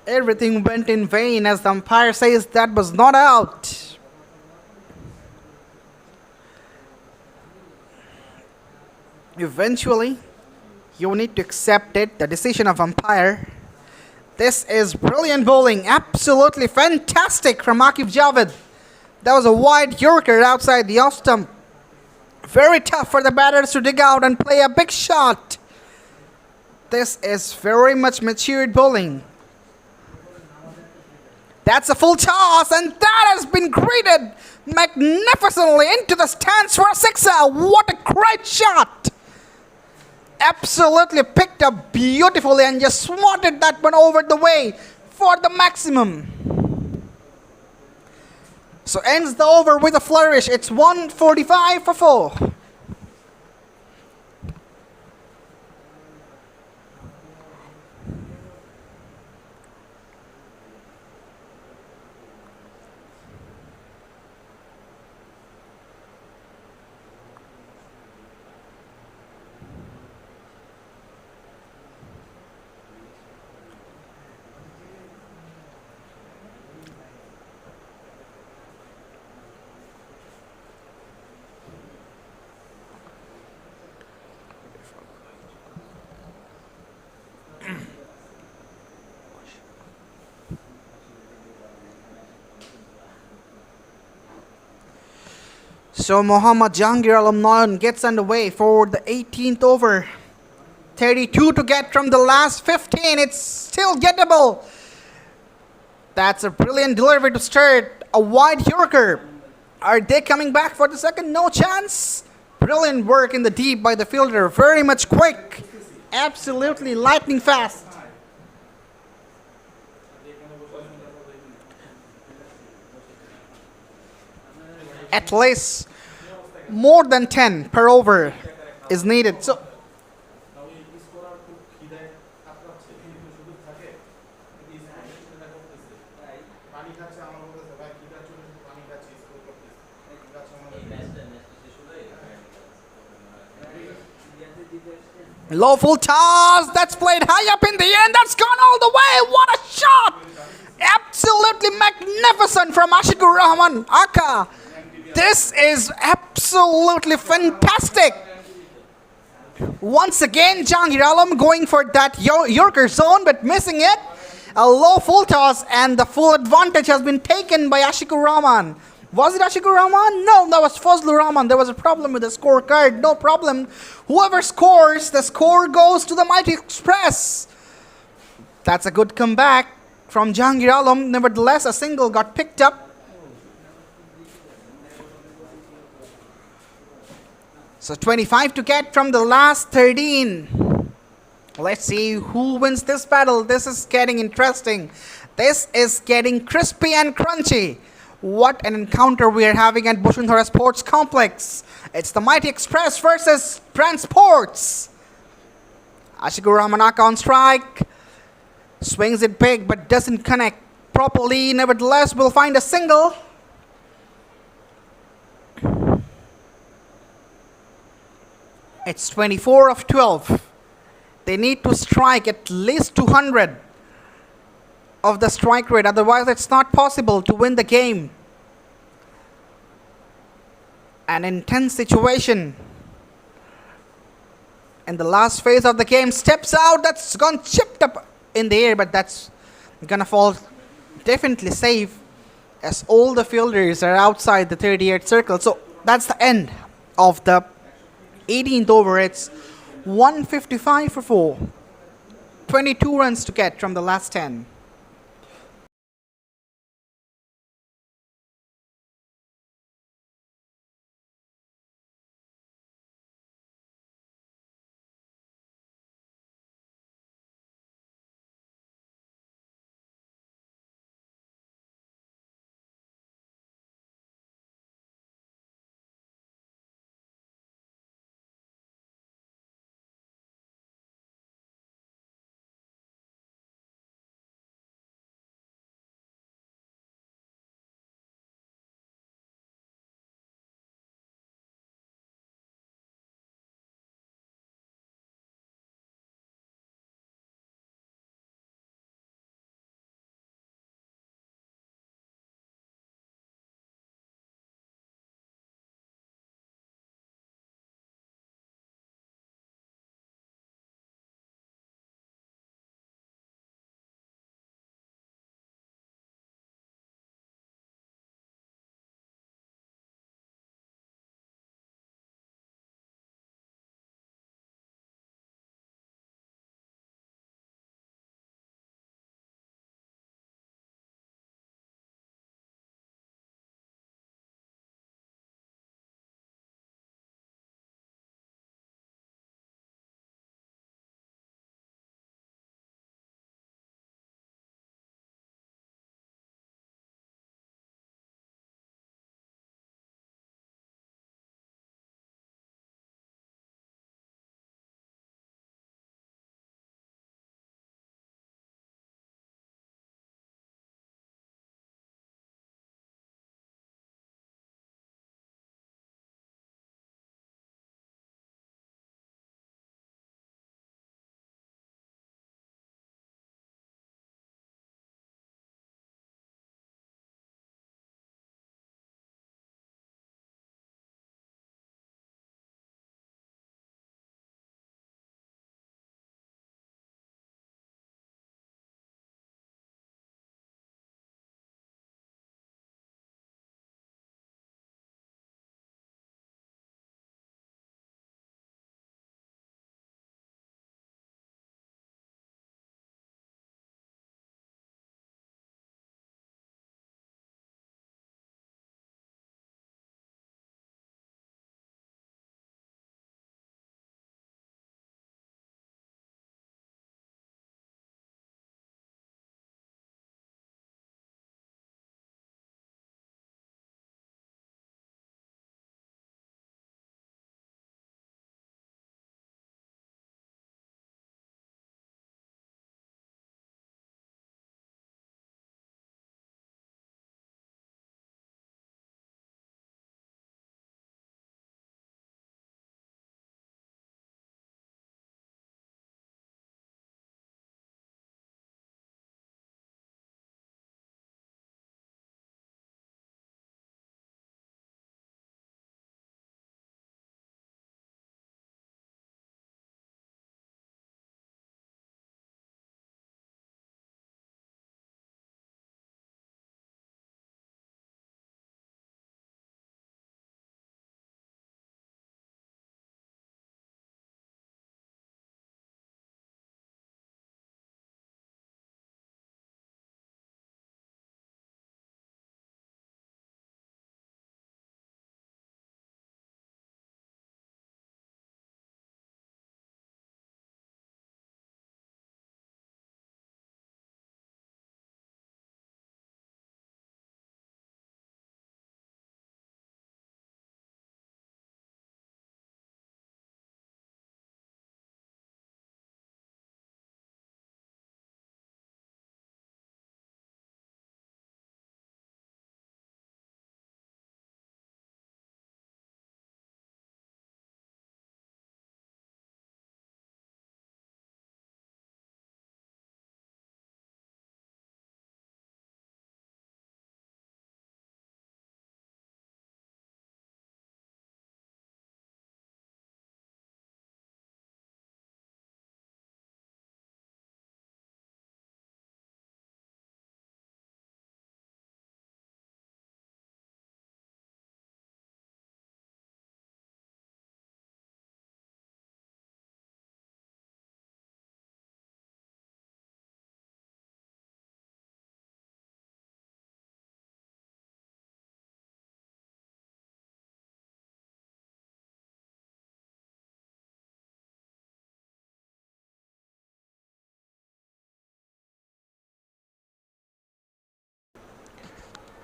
everything went in vain as the umpire says that was not out. Eventually, you need to accept it, the decision of umpire. This is brilliant bowling, absolutely fantastic from Akif Javed. That was a wide Yorker outside the off stump. Very tough for the batters to dig out and play a big shot. This is very much matured bowling. That's a full toss, and that has been greeted magnificently into the stands for a sixer. What a great shot! Absolutely picked up beautifully and just swatted that one over the way for the maximum. So ends the over with a flourish. It's 145 for 4. So Mohammad Jahangir Alam gets underway for the 18th over. 32 to get from the last 15. It's still gettable. That's a brilliant delivery to start. A wide Yorker. Are they coming back for the second? No chance. Brilliant work in the deep by the fielder. Very much quick. Absolutely lightning fast. At least more than 10 per over is needed. So low full toss, that's played high up in the air, and that's gone all the way. What a shot! Absolutely magnificent from Ashikur Rahman Aka. This is absolutely fantastic. Once again, Jahangir Alam going for that Yorker zone, but missing it. A low full toss, and the full advantage has been taken by Ashikur Rahman. Was it Ashikur Rahman? No, that was Fazlur Rahman. There was a problem with the scorecard. No problem. Whoever scores, the score goes to the Mighty Express. That's a good comeback from Jahangir Alam. Nevertheless, a single got picked up. So 25 to get from the last 13. Let's see who wins this battle. This is getting interesting. This is getting crispy and crunchy. What an encounter we are having at Bosundhara Sports Complex. It's the Mighty Express versus TSports. Ashikur Rahmanaka on strike. Swings it big but doesn't connect properly. Nevertheless, we'll find a single. It's 24 of 12. They need to strike at least 200 of the strike rate. Otherwise, it's not possible to win the game. An intense situation. In the last phase of the game, steps out. That's gone chipped up in the air, but that's gonna fall definitely safe as all the fielders are outside the 38th circle. So that's the end of the 18th over. It's 155 for 4. 22 runs to get from the last 10.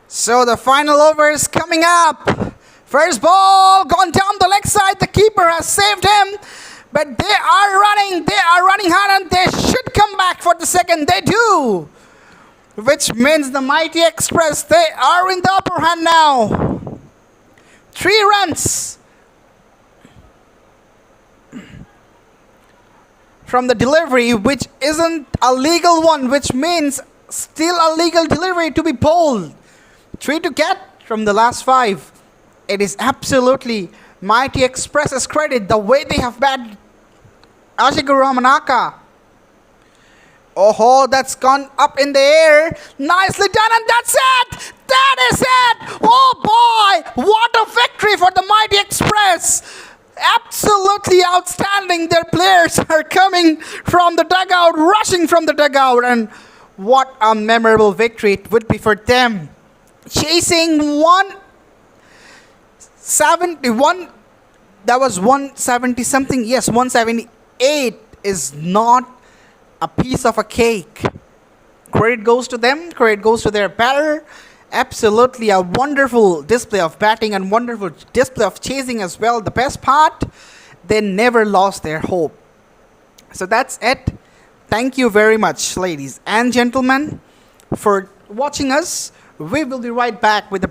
So the final over is coming up. First ball gone down the leg side. The keeper has saved him. But they are running hard and they should come back for the second. They do. Which means the Mighty Express, they are in the upper hand now. 3 runs from the delivery, which isn't a legal one, which means still a legal delivery to be bowled. 3 to get from the last 5. It is absolutely Mighty Express's credit the way they have batted Ajiguru Ramanaka. Oh, that's gone up in the air. Nicely done, and that's it. That is it. Oh boy, what a victory for the Mighty Express. Absolutely outstanding. Their players are coming from the dugout, rushing from the dugout, and what a memorable victory it would be for them. Chasing 171, that was 170 something. Yes, 178 is not a piece of a cake. Credit goes to them, credit goes to their batter. Absolutely a wonderful display of batting and wonderful display of chasing as well. The best part, they never lost their hope. So that's it. Thank you very much, ladies and gentlemen, for watching us. We will be right back with the